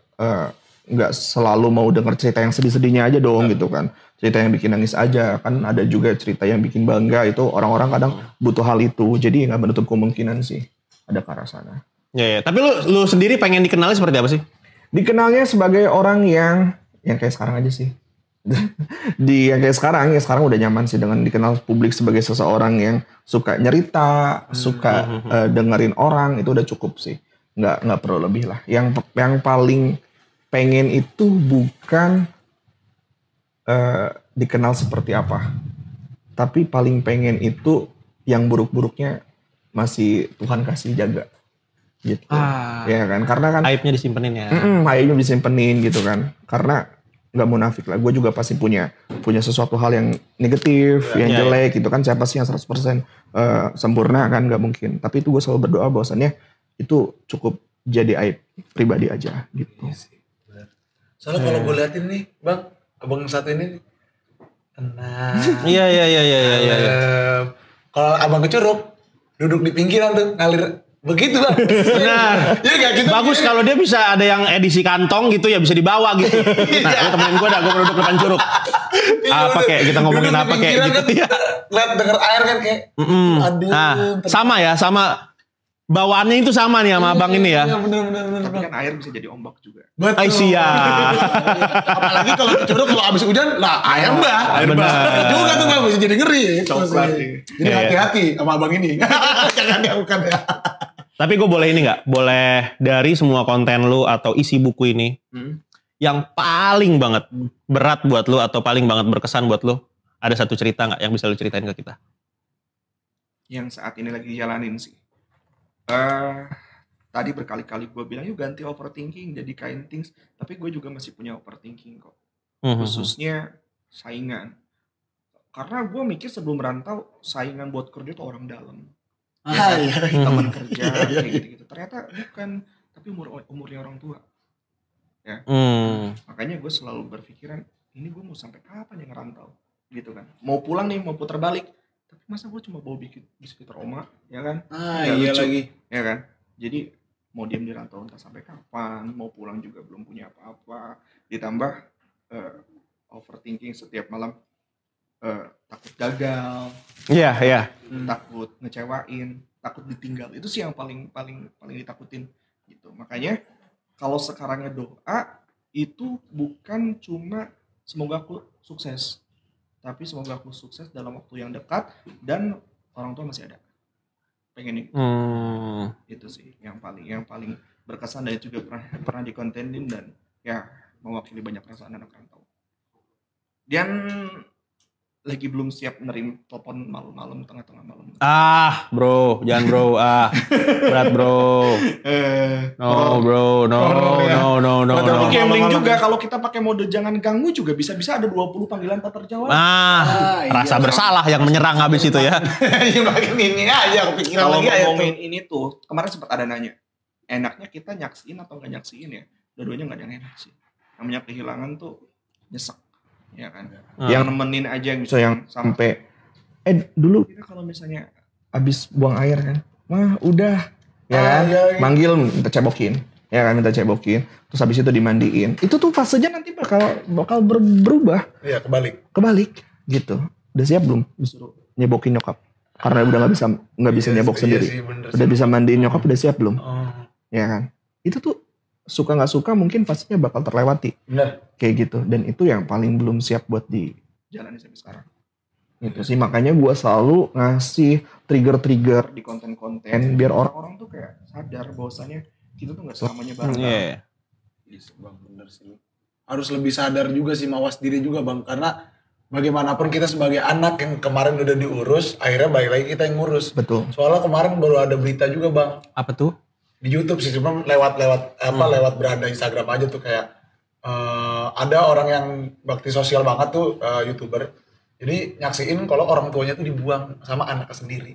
nggak selalu mau dengar cerita yang sedih-sedihnya aja dong gitu kan. Cerita yang bikin nangis aja, kan ada juga cerita yang bikin bangga, itu orang-orang kadang butuh hal itu. Jadi nggak menutup kemungkinan sih ada ke arah sana. Iya. Tapi lu sendiri pengen dikenali seperti apa sih? Dikenalnya sebagai orang yang kayak sekarang aja sih. Di yang kayak sekarang ya, sekarang udah nyaman sih dengan dikenal publik sebagai seseorang yang suka nyerita, suka dengerin orang, itu udah cukup sih. Nggak perlu lebih lah. Yang paling pengen itu bukan dikenal seperti apa, tapi paling pengen itu yang buruk-buruknya masih Tuhan kasih jaga gitu. Ya kan, karena kan aibnya disimpenin ya. aibnya disimpenin gitu kan, karena nggak munafik lah, gue juga pasti punya sesuatu hal yang negatif, yang jelek gitu kan. Siapa sih yang 100% sempurna kan, nggak mungkin. Tapi itu gue selalu berdoa bahwasannya itu cukup jadi aib pribadi aja gitu. Soalnya kalau gue liatin nih bang, abang satu ini tenang. Iya. Kalau abang kecuruk duduk di pinggiran tuh ngalir begitu bang. Benar. Ya gak gitu. Bagus kalau dia bisa ada yang edisi kantong gitu ya, bisa dibawa gitu. Nah, lu temenin gue dah, gue duduk depan curug. Apa kayak kita ngomongin apa kayak gitu ya. Lihat denger air kan kayak. Aduh. Nah, sama ya, sama bawaannya itu sama nih sama abang ini ya. Iya bener. Tapi kan air bisa jadi ombak juga. Betul. Siap. Apalagi kalau curug kalau abis hujan, lah air bah. Benar. Juga tuh bang, bisa jadi ngeri. Coklat. Jadi hati-hati sama abang ini. Jangan ya, bukan ya. Tapi gue boleh ini gak? Boleh dari semua konten lu atau isi buku ini, yang paling banget berat buat lu atau paling banget berkesan buat lu, ada satu cerita gak yang bisa lu ceritain ke kita? Yang saat ini lagi jalanin sih. Tadi berkali-kali gue bilang yuk ganti overthinking jadi kind things, tapi gue juga masih punya overthinking kok. Khususnya saingan. Karena gue mikir sebelum merantau, saingan buat kerja tuh orang dalam. Teman kerja kayak gitu-gitu. Ternyata bukan, tapi umurnya orang tua. Ya. Makanya gue selalu berpikiran, ini gue mau sampai kapan ya ngerantau, gitu kan. Mau pulang nih, mau putar balik, tapi masa gue cuma bawa biskuit Roma, ya kan? Iya lucu, lagi. ya kan. Jadi mau diam di rantau entah sampai kapan, mau pulang juga belum punya apa-apa. Ditambah overthinking setiap malam, takut gagal. Iya. Takut ngecewain, takut ditinggal. Itu sih yang paling ditakutin gitu. Makanya kalau sekarangnya doa itu bukan cuma semoga aku sukses, tapi semoga aku sukses dalam waktu yang dekat dan orang tua masih ada. Pengen itu. Itu sih yang paling berkesan, dan juga pernah dikontenin dan ya mewakili banyak perasaan anak rantau. Dan lagi belum siap nerima telepon malam-malam, tengah-tengah malam. Bro, jangan bro. Berat bro. No bro, no. Tapi gambling juga, kalau kita pakai mode jangan ganggu juga bisa-bisa ada 20 panggilan tak terjawab. Rasa bersalah yang menyerang habis itu ya. Iya makin ini aja kepikiran Kalau lagi aja. ngomongin ini tuh, kemarin sempat ada nanya, enaknya kita nyaksiin atau nggak nyaksiin ya? Dua-duanya nggak ada yang enak sih. Namanya kehilangan tuh nyesek. Ya kan, yang nemenin aja bisa yang sampai dulu kita kalau misalnya abis buang air kan, mah udah ya kan, manggil minta cebokin, ya kan, minta cebokin, terus habis itu dimandiin. Itu tuh fasenya nanti bakal berubah. Iya, kebalik gitu. Udah siap belum disuruh nyebokin nyokap? Karena udah nggak bisa nyebok sendiri. Udah bisa mandiin nyokap, udah siap belum? Ya kan, itu tuh suka nggak suka mungkin pastinya bakal terlewati. Benar. Kayak gitu, dan itu yang paling belum siap buat dijalani sampai sekarang. Gitu sih, makanya gue selalu ngasih trigger di konten-konten biar orang-orang tuh kayak sadar bahwasannya kita tuh nggak selamanya bareng. Bang, bener sih. Harus lebih sadar juga sih, mawas diri juga bang, karena bagaimanapun kita sebagai anak yang kemarin udah diurus, akhirnya balik lagi kita yang ngurus. Betul. Soalnya kemarin baru ada berita juga bang. Apa tuh? Di YouTube sih, cuma lewat beranda Instagram aja tuh kayak ada orang yang bakti sosial banget tuh, YouTuber. Jadi nyaksiin kalau orang tuanya tuh dibuang sama anaknya sendiri.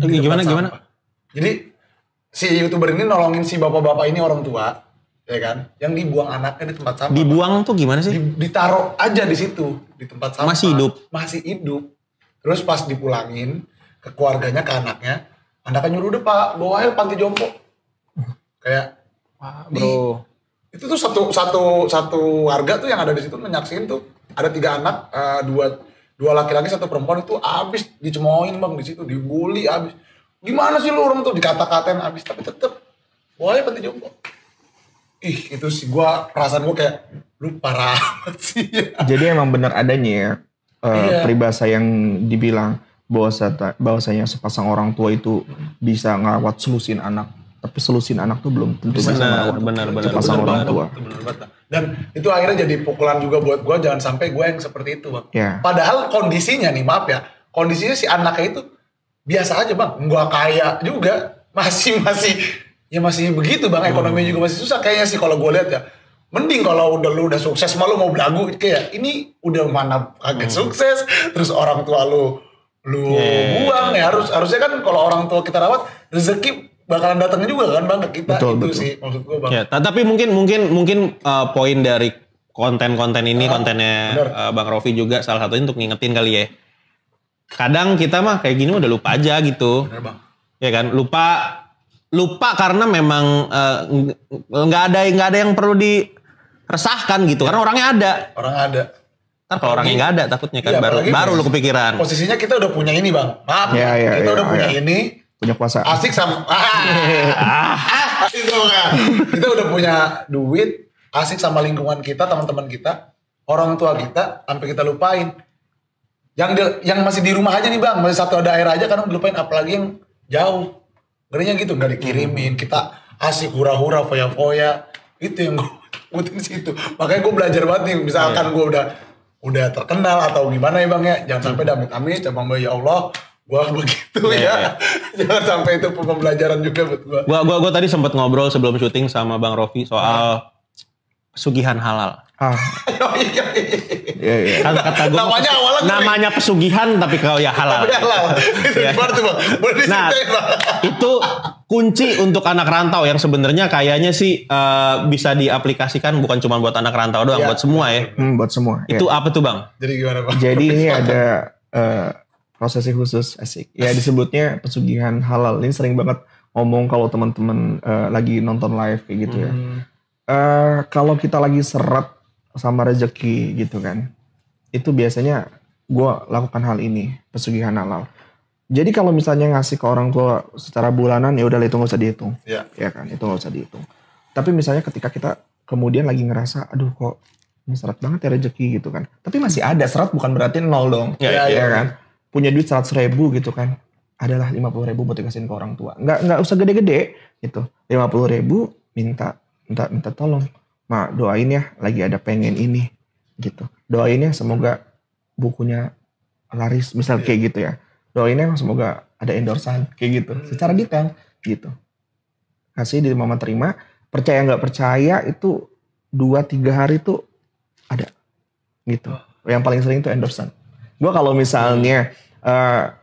Gimana? Jadi si YouTuber ini nolongin si bapak-bapak ini orang tua, ya kan? Yang dibuang anaknya di tempat sampah. Dibuang tuh gimana sih? Ditaruh aja di situ di tempat sampah. Masih hidup. Terus pas dipulangin ke keluarganya, ke anaknya nyuruh deh Pak, bawa aja panti jompo. Kayak Bro. Itu tuh satu warga tuh yang ada di situ menyaksiin tuh ada 3 anak, dua laki-laki 1 perempuan itu abis dicemoohin bang di situ, dibully abis. Gimana sih lu orang tuh, dikata-katain abis, tapi tetep boleh panti jompo. Itu sih perasaan gua kayak Lu parah amat sih. Jadi emang benar adanya ya peribahasa yang dibilang bahwasanya sepasang orang tua itu bisa ngerawat selusin anak, tapi selusin anak tuh belum tentu bisa merawat sepasang orang tua. Dan itu akhirnya jadi pukulan juga buat gue, jangan sampai gue yang seperti itu bang. Ya. Padahal kondisinya nih, maaf ya, kondisinya si anaknya itu biasa aja bang, nggak kaya juga, masih begitu bang, ekonominya juga masih susah kayaknya sih kalau gue lihat ya. Mending kalau lu udah sukses malu mau belagu kayak ini udah mana kaget sukses, terus orang tua lu buang ya, harusnya kan kalau orang tua kita rawat rezeki bakalan datang juga kan bang ke kita. Betul. Sih maksud gue bang. Ya, tapi mungkin poin dari konten-konten ini kontennya Bang Rofi juga salah satunya untuk ngingetin kali ya. Kadang kita mah kayak gini udah lupa aja gitu. Bener bang. Ya kan, lupa karena memang nggak ada yang perlu diresahkan gitu, karena orangnya ada. Ntar kalau orangnya nggak ada takutnya kan baru lu kepikiran. Posisinya kita udah punya ini bang, maaf kita udah punya ini, punya kuasa. Asik sama kita udah punya duit, asik sama lingkungan kita, teman-teman kita, orang tua kita, sampai kita lupain. Yang masih di rumah aja nih bang, masih satu daerah aja kan lupain, apalagi yang jauh. Ngerinya gitu, nggak dikirimin, kita asik hura-hura, foya-foya, itu yang gue takutin situ. Makanya gue belajar banget nih, misalkan gue udah terkenal atau gimana ya bang ya, jangan sampai amit-amit, cabang ya Allah, gue begitu ya. Jangan sampai itu pembelajaran juga buat gue. Gue tadi sempat ngobrol sebelum syuting sama Bang Rofi soal pesugihan halal. Iya. Kata gue namanya pesugihan tapi kalau ya halal. Nah, itu kunci untuk anak rantau yang sebenarnya kayaknya sih bisa diaplikasikan bukan cuma buat anak rantau doang, buat semua ya. Buat semua. Itu apa tuh bang? Jadi gimana bang? Jadi ini ada prosesi khusus asik. Ya disebutnya pesugihan halal. Ini sering banget ngomong kalau teman-teman lagi nonton live kayak gitu ya. Kalau kita lagi seret sama rezeki gitu kan, itu biasanya gue lakukan hal ini, pesugihan halal. Jadi kalau misalnya ngasih ke orang tua secara bulanan, ya udah itu nggak usah dihitung, ya kan, itu nggak usah dihitung. Tapi misalnya ketika kita kemudian lagi ngerasa, aduh kok ini seret banget ya rezeki gitu kan, tapi masih ada seret, bukan berarti nol dong, ya kan. Punya duit 100.000 gitu kan, adalah 50.000 buat dikasihin ke orang tua, nggak usah gede-gede gitu, 50.000 minta tolong. Mak doain ya lagi ada pengen ini gitu. Doain ya semoga bukunya laris misal kayak gitu ya. Doain ya semoga ada endorsan kayak gitu. Secara detail gitu. Kasih di mama terima. Percaya nggak percaya itu 2-3 hari tuh ada gitu. Yang paling sering tuh endorsan. Gue kalau misalnya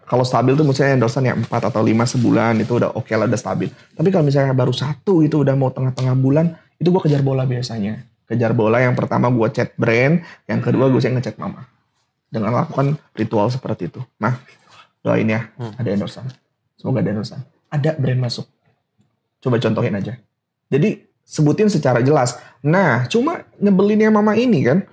kalau stabil tuh misalnya endorsan ya 4 atau 5 sebulan itu udah oke lah, udah stabil. Tapi kalau misalnya baru 1 itu udah mau tengah-tengah bulan, itu gue kejar bola biasanya. Kejar bola yang pertama gue chat brand, yang kedua gue ngechat mama. Dengan lakukan ritual seperti itu. Mah, doain ya ada endorsan. Semoga ada endorsan. Ada brand masuk. Coba contohin aja. Jadi sebutin secara jelas. Nah, cuma nyebelinnya mama ini kan.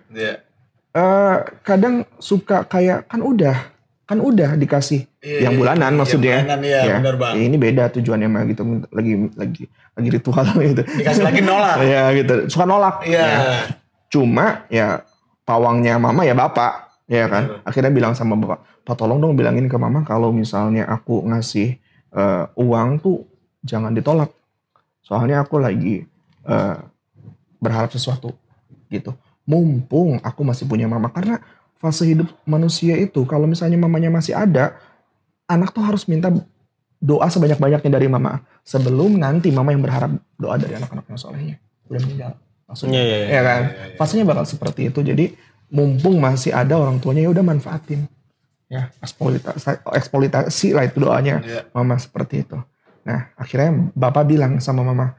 Kadang suka kayak kan udah dikasih yang bulanan maksudnya. Benar bang. Ini beda tujuannya mah gitu, lagi ritual gitu. Dikasih lagi nolak. Ya gitu, suka nolak. Iya. Ya. Cuma ya pawangnya mama ya bapak, ya kan. Akhirnya bilang sama bapak, Pak tolong dong bilangin ke mama kalau misalnya aku ngasih uang tuh jangan ditolak. Soalnya aku lagi berharap sesuatu gitu. Mumpung aku masih punya mama, karena fase hidup manusia itu kalau misalnya mamanya masih ada, anak tuh harus minta doa sebanyak-banyaknya dari mama sebelum nanti mama yang berharap doa dari anak-anak yang solehnya udah meninggal maksudnya. Ya kan. Fasenya bakal seperti itu. Jadi mumpung masih ada orang tuanya, ya udah manfaatin ya, eksploitasi lah itu doanya mama seperti itu. Nah akhirnya bapak bilang sama mama,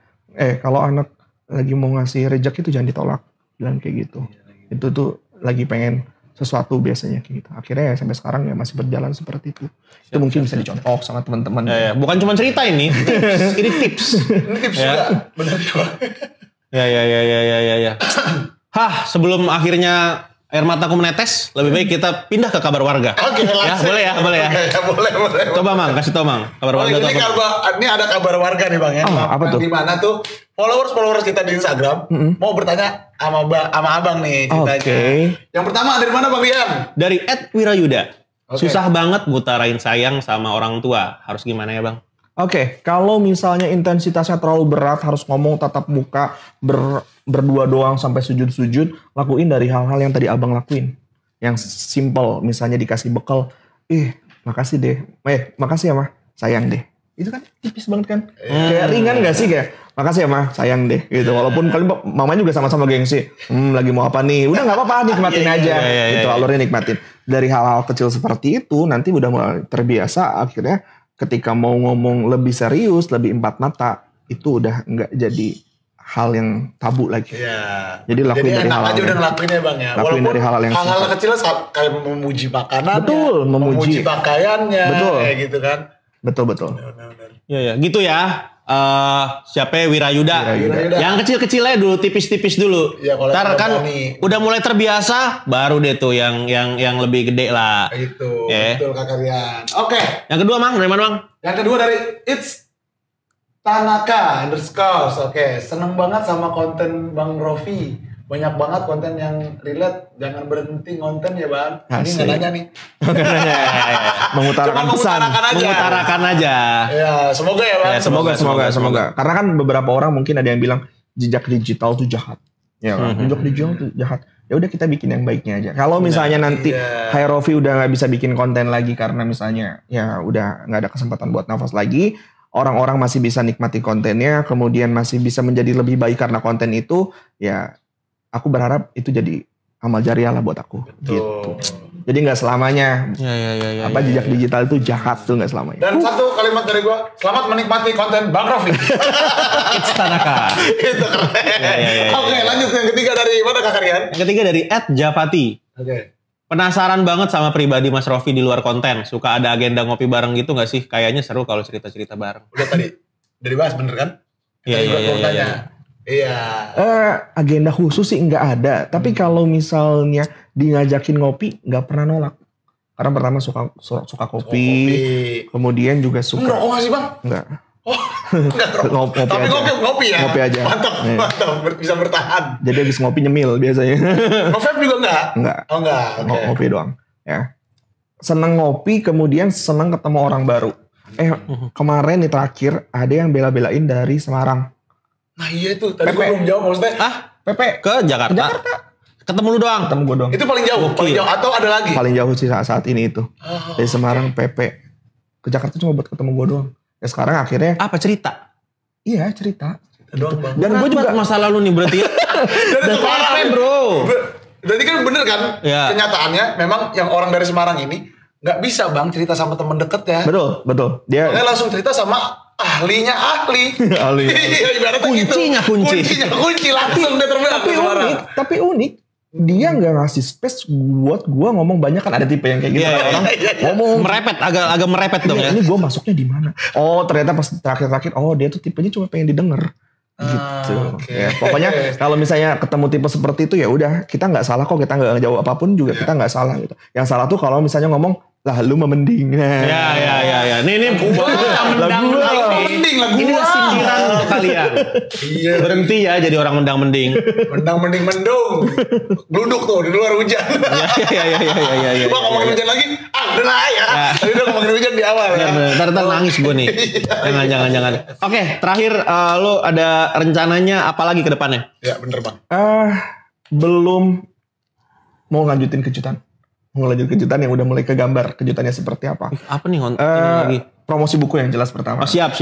kalau anak lagi mau ngasih rejeki itu jangan ditolak, bilang kayak gitu. Itu tuh lagi pengen sesuatu biasanya kayak gitu. Akhirnya ya sampai sekarang ya masih berjalan seperti itu. Itu mungkin bisa dicontoh sama teman-teman. Ya. Bukan cuma cerita ini. Ini tips. Ini tips juga. Benar juga. Ya. Sebelum akhirnya air mataku menetes, lebih baik kita pindah ke kabar warga. Oke, ya, boleh ya. Boleh. Coba Mang, kasih tau Mang, kabar warga itu apa? Ini ada kabar warga nih Bang ya. Apa tuh? Di mana tuh followers kita di Instagram mau bertanya sama Abang nih ceritanya. Oke. Yang pertama dari mana Bang Rian? Dari @wirayuda. Oke. Susah banget ngutarain sayang sama orang tua. Harus gimana ya Bang? Oke, kalau misalnya intensitasnya terlalu berat, harus ngomong tatap muka, berdua doang sampai sujud-sujud, lakuin dari hal-hal yang tadi abang lakuin. Yang simple, misalnya dikasih bekal, makasih deh, makasih ya mah, sayang deh. Itu kan tipis banget kan, kayak ringan gak sih kayak, makasih ya mah, sayang deh, gitu. Walaupun kalian mamanya juga sama-sama gengsi, lagi mau apa nih, udah gak apa-apa, nikmatin aja, gitu, alurnya nikmatin. Dari hal-hal kecil seperti itu, nanti udah mulai terbiasa, akhirnya ketika mau ngomong lebih serius, lebih empat mata, itu udah nggak jadi hal yang tabu lagi. Iya. Jadi lakuin dari hal-hal aja udah ngelakuin ya Bang ya. Lakuin dari hal-hal yang hal-hal kecil kayak memuji makanannya. Betul, memuji pakaiannya. Betul. Kayak gitu kan. Betul. Iya, gitu ya. Siapa Wirayuda. Yang kecil-kecilnya dulu, tipis-tipis dulu. Ya, ntar kan udah mulai terbiasa, baru deh tuh yang lebih gede lah. Itu, betul Kak Rian. Oke. Yang kedua Mang, dari mana Mang? Yang kedua dari It's Tanaka _ Oke, seneng banget sama konten Bang Rofi. Banyak banget konten yang relate. Jangan berhenti konten ya Bang. Ini nggak nanya nih. Mengutarakan pesan. Mengutarakan aja. Ya, semoga ya Bang. Ya, semoga. Karena kan beberapa orang mungkin ada yang bilang jejak digital tuh jahat. Ya kan? Jejak digital tuh jahat. Ya udah kita bikin yang baiknya aja. Kalau misalnya nanti Hai Rofi udah nggak bisa bikin konten lagi karena misalnya ya udah nggak ada kesempatan buat nafas lagi, orang-orang masih bisa nikmati kontennya, kemudian masih bisa menjadi lebih baik karena konten itu, ya aku berharap itu jadi amal jariah lah buat aku. Betul. Gitu. Jadi nggak selamanya jejak digital itu jahat tuh, nggak selamanya. Dan satu kalimat dari gua, selamat menikmati konten Bang Rofi. It's Tanaka. Itu keren. Oke, lanjut yang ketiga dari mana Kak Rian? Yang ketiga dari @japati. Oke. Penasaran banget sama pribadi Mas Rofi di luar konten. Suka ada agenda ngopi bareng gitu nggak sih? Kayaknya seru kalau cerita-cerita bareng. Udah tadi dibahas bener kan? Iya. Iya. Agenda khusus sih nggak ada. Tapi kalau misalnya ngajakin ngopi, nggak pernah nolak. Karena pertama suka kopi, kemudian juga suka. Ngerokok nggak sih Bang? Nggak. Oh, nggak ngerokok. Tapi ngopi ya. Ngopi aja. Mantap, bisa bertahan. Jadi habis ngopi nyemil biasanya. Nge-vape juga nggak? Nggak. Oh nggak. Okay. Ngopi doang. Ya. Seneng ngopi, kemudian seneng ketemu orang baru. Kemarin nih terakhir ada yang bela-belain dari Semarang. Nah iya tuh, tadi gue belum jawab maksudnya. Pepe ke Jakarta. Ketemu lu doang. Ketemu gue doang. Itu paling jauh atau ada lagi? Paling jauh sih saat ini itu. Dari Semarang Pepe ke Jakarta cuma buat ketemu gue doang. Ya sekarang akhirnya. Apa cerita? Iya cerita. Doang Bang. Dan gue juga masa lalu nih berarti. Dan Pepe bro. Berarti kan bener kan? Ya. Kenyataannya memang yang orang dari Semarang ini nggak bisa Bang cerita sama temen deket ya. Betul. Dia langsung cerita sama ahli. Kuncinya kunci langsung dia terbelah. Tapi unik. Dia nggak ngasih space buat gue ngomong banyak, kan ada tipe yang kayak gitu orang ngomong merepet, agak merepet dong ya. Ini gue masuknya di mana? Oh ternyata pas terakhir dia tuh tipenya cuma pengen didengar. Gitu. Ya, pokoknya kalau misalnya ketemu tipe seperti itu ya udah, kita nggak salah kok, kita nggak jawab apapun juga kita nggak salah gitu. Yang salah tuh kalau misalnya ngomong lah lu memending. Ya. Ini lagu ini sindiran untuk kalian. Iya. Berhenti ya jadi orang mendang-mending. Mendung. Bluduk tuh di luar hujan. Iya. Gua ngomongin hujan lagi. Udah lah ya. Tadi udah ngomongin hujan di awal ya. Ntar nangis gue nih. Jangan. Oke, terakhir lo ada rencananya apa lagi ke depannya? Ya bener Bang. Belum mau lanjutin kejutan. Mau lanjut kejutan yang udah mulai kegambar kejutannya seperti apa. Apa nih lagi? Promosi buku yang jelas pertama. Oh siap.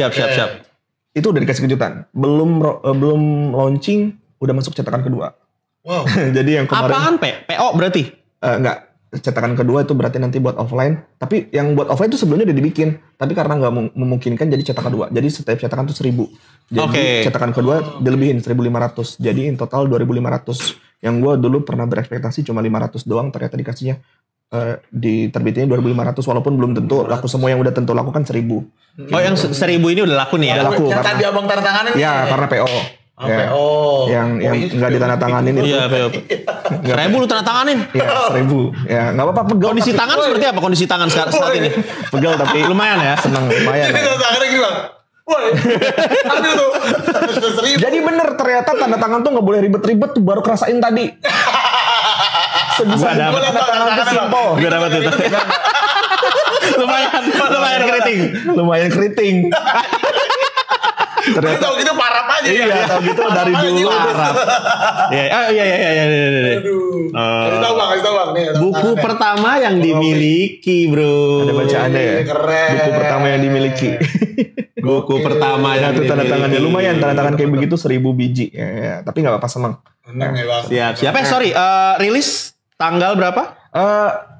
Itu udah dikasih kejutan. Belum launching, udah masuk cetakan kedua. Wow. Jadi yang kemarin. Apaan PO berarti? Enggak. Cetakan kedua itu berarti nanti buat offline. Tapi yang buat offline itu sebelumnya udah dibikin. Tapi karena nggak memungkinkan jadi cetakan kedua. Jadi setiap cetakan tuh 1.000. Jadi cetakan kedua dilebihin 1.500. Jadi in total 2.500. Yang gue dulu pernah berekspektasi cuma 500 doang. Ternyata dikasihnya diterbitinnya 2.500. Walaupun belum tentu laku semua, yang udah tentu laku kan 1.000. Oh yang 1.000 ini udah laku nih ya? Udah laku. Yang tadi abang tanda tanganin. Ya karena PO. Ya. Oh. Yang nggak ditandatanganin itu. Iya, PO. 1.000 lu tanda tanganin. Ya, 1.000. Ya, nggak apa-apa, pegel. Kondisi tapi- tangan seperti apa kondisi tangan saat ini? Pegel tapi Lumayan ya. seneng, lumayan. Jadi tangannya gini bang. Woi, ambil tuh. 1.000. Jadi bener ternyata tanda tangan tuh nggak boleh ribet-ribet tuh, baru kerasain tadi. Sebisa Gua dapet. tanda tangan tuh simpel. Gue dapat itu. lumayan keriting. Lumayan keriting. Tapi Ternyata tau gitu parap aja ya. iya, tau gitu dari dulu. Parah. Iya. Aduh. Kasih tau bang, nih. Buku pertama yang dimiliki, bro. Ada bacaannya ya. Keren. Buku pertama yang dimiliki. Buku pertama yang Itu tanda tangannya dimiliki. lumayan, tanda tangan kayak begitu 1.000 biji. Ya, tapi nggak apa-apa, seneng. Seneng ya bang. Siap. Sorry. Rilis tanggal berapa?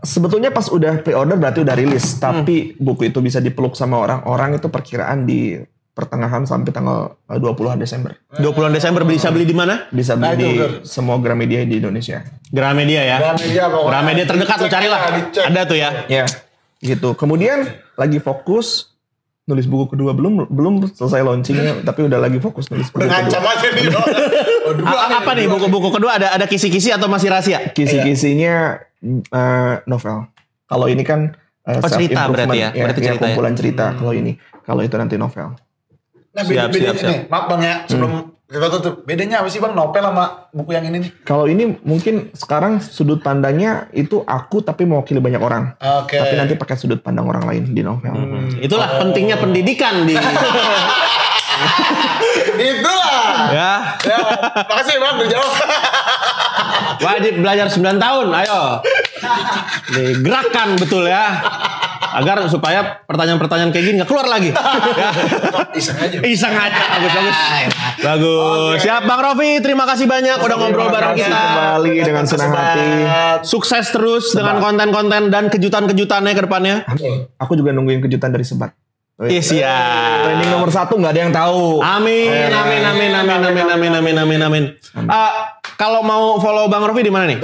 Sebetulnya pas udah pre-order berarti udah rilis, tapi buku itu bisa dipeluk sama orang. Orang itu perkiraan di pertengahan sampai tanggal 20 Desember. 20 Desember bisa beli di mana? Bisa Nah, beli di itu, semua Gramedia di Indonesia. Gramedia ya. Gramedia pokoknya. Gramedia terdekat lu Dicek carilah. ya, dicek. Ada tuh ya. Ya, gitu. Kemudian lagi fokus nulis buku kedua, belum selesai launchingnya, tapi udah lagi fokus nulis buku Udah ngancam kedua. aja nih. Waduh, Apa nih buku-buku kedua ada kisi-kisi atau masih rahasia? Kisi-kisinya novel. Kalau ini kan cerita self-improvement. berarti ya? Berarti cerita ya? kumpulan cerita. Kalau itu nanti novel. Nah Siap. bedanya nih, maaf bang ya, sebelum kita tutup, bedanya apa sih bang novel sama buku yang ini nih? Kalau ini mungkin sekarang sudut pandangnya itu aku tapi mewakili banyak orang. Oke. Tapi nanti pakai sudut pandang orang lain di novel. Itulah pentingnya pendidikan di Itulah. ya. Ya, makasih bang udah jawab. Wajib belajar 9 tahun. Ayo. Digerakkan betul ya. Agar supaya pertanyaan-pertanyaan kayak gini gak keluar lagi. Ya. Iseng aja. Iseng aja. Bagus. Siap Bang Rofi. Terima kasih banyak udah ngobrol bareng Terima kasih kita. kembali dengan senang hati. Sukses terus dengan konten-konten dan kejutan-kejutannya ke depannya. Aku juga nungguin kejutan dari Sebat. Iya siap. Training nomor 1 nggak ada yang tahu. Amin. Kalau mau follow Bang Rofi di mana nih?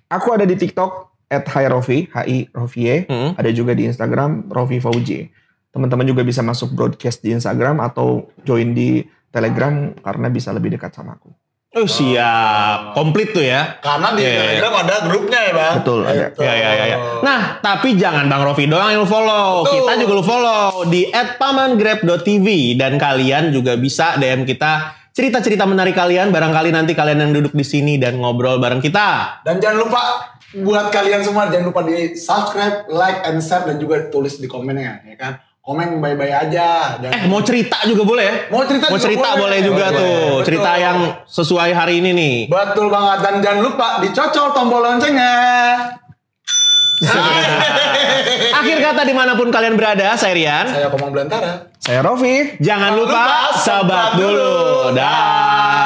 Aku ada di TikTok @hirofi, HI-Rofie. Ada juga di Instagram Rofi Fauji. Teman-teman juga bisa masuk broadcast di Instagram atau join di Telegram karena bisa lebih dekat sama aku. Oh siap. Komplit tuh ya. Karena di Telegram ada grupnya ya bang. Betul, ada. Gitu. Ya. Nah, tapi jangan Bang Rofi doang yang lu follow. Betul. Kita juga lu follow di @pamangrab.tv dan kalian juga bisa DM kita cerita-cerita menarik kalian. Barangkali nanti kalian yang duduk di sini dan ngobrol bareng kita. Dan jangan lupa buat kalian semua jangan lupa di subscribe, like, and share dan juga tulis di komennya ya kan. Komen bye-bye aja. Jangan Mau cerita juga boleh ya? Mau cerita juga boleh boleh. juga Boleh. tuh. Betul. Cerita yang sesuai hari ini nih. Betul banget dan jangan lupa dicocol tombol loncengnya. Akhir kata dimanapun kalian berada, saya Rian. Saya Komang Belantara. Saya Rofi. Jangan lupa sahabat dulu. Dah.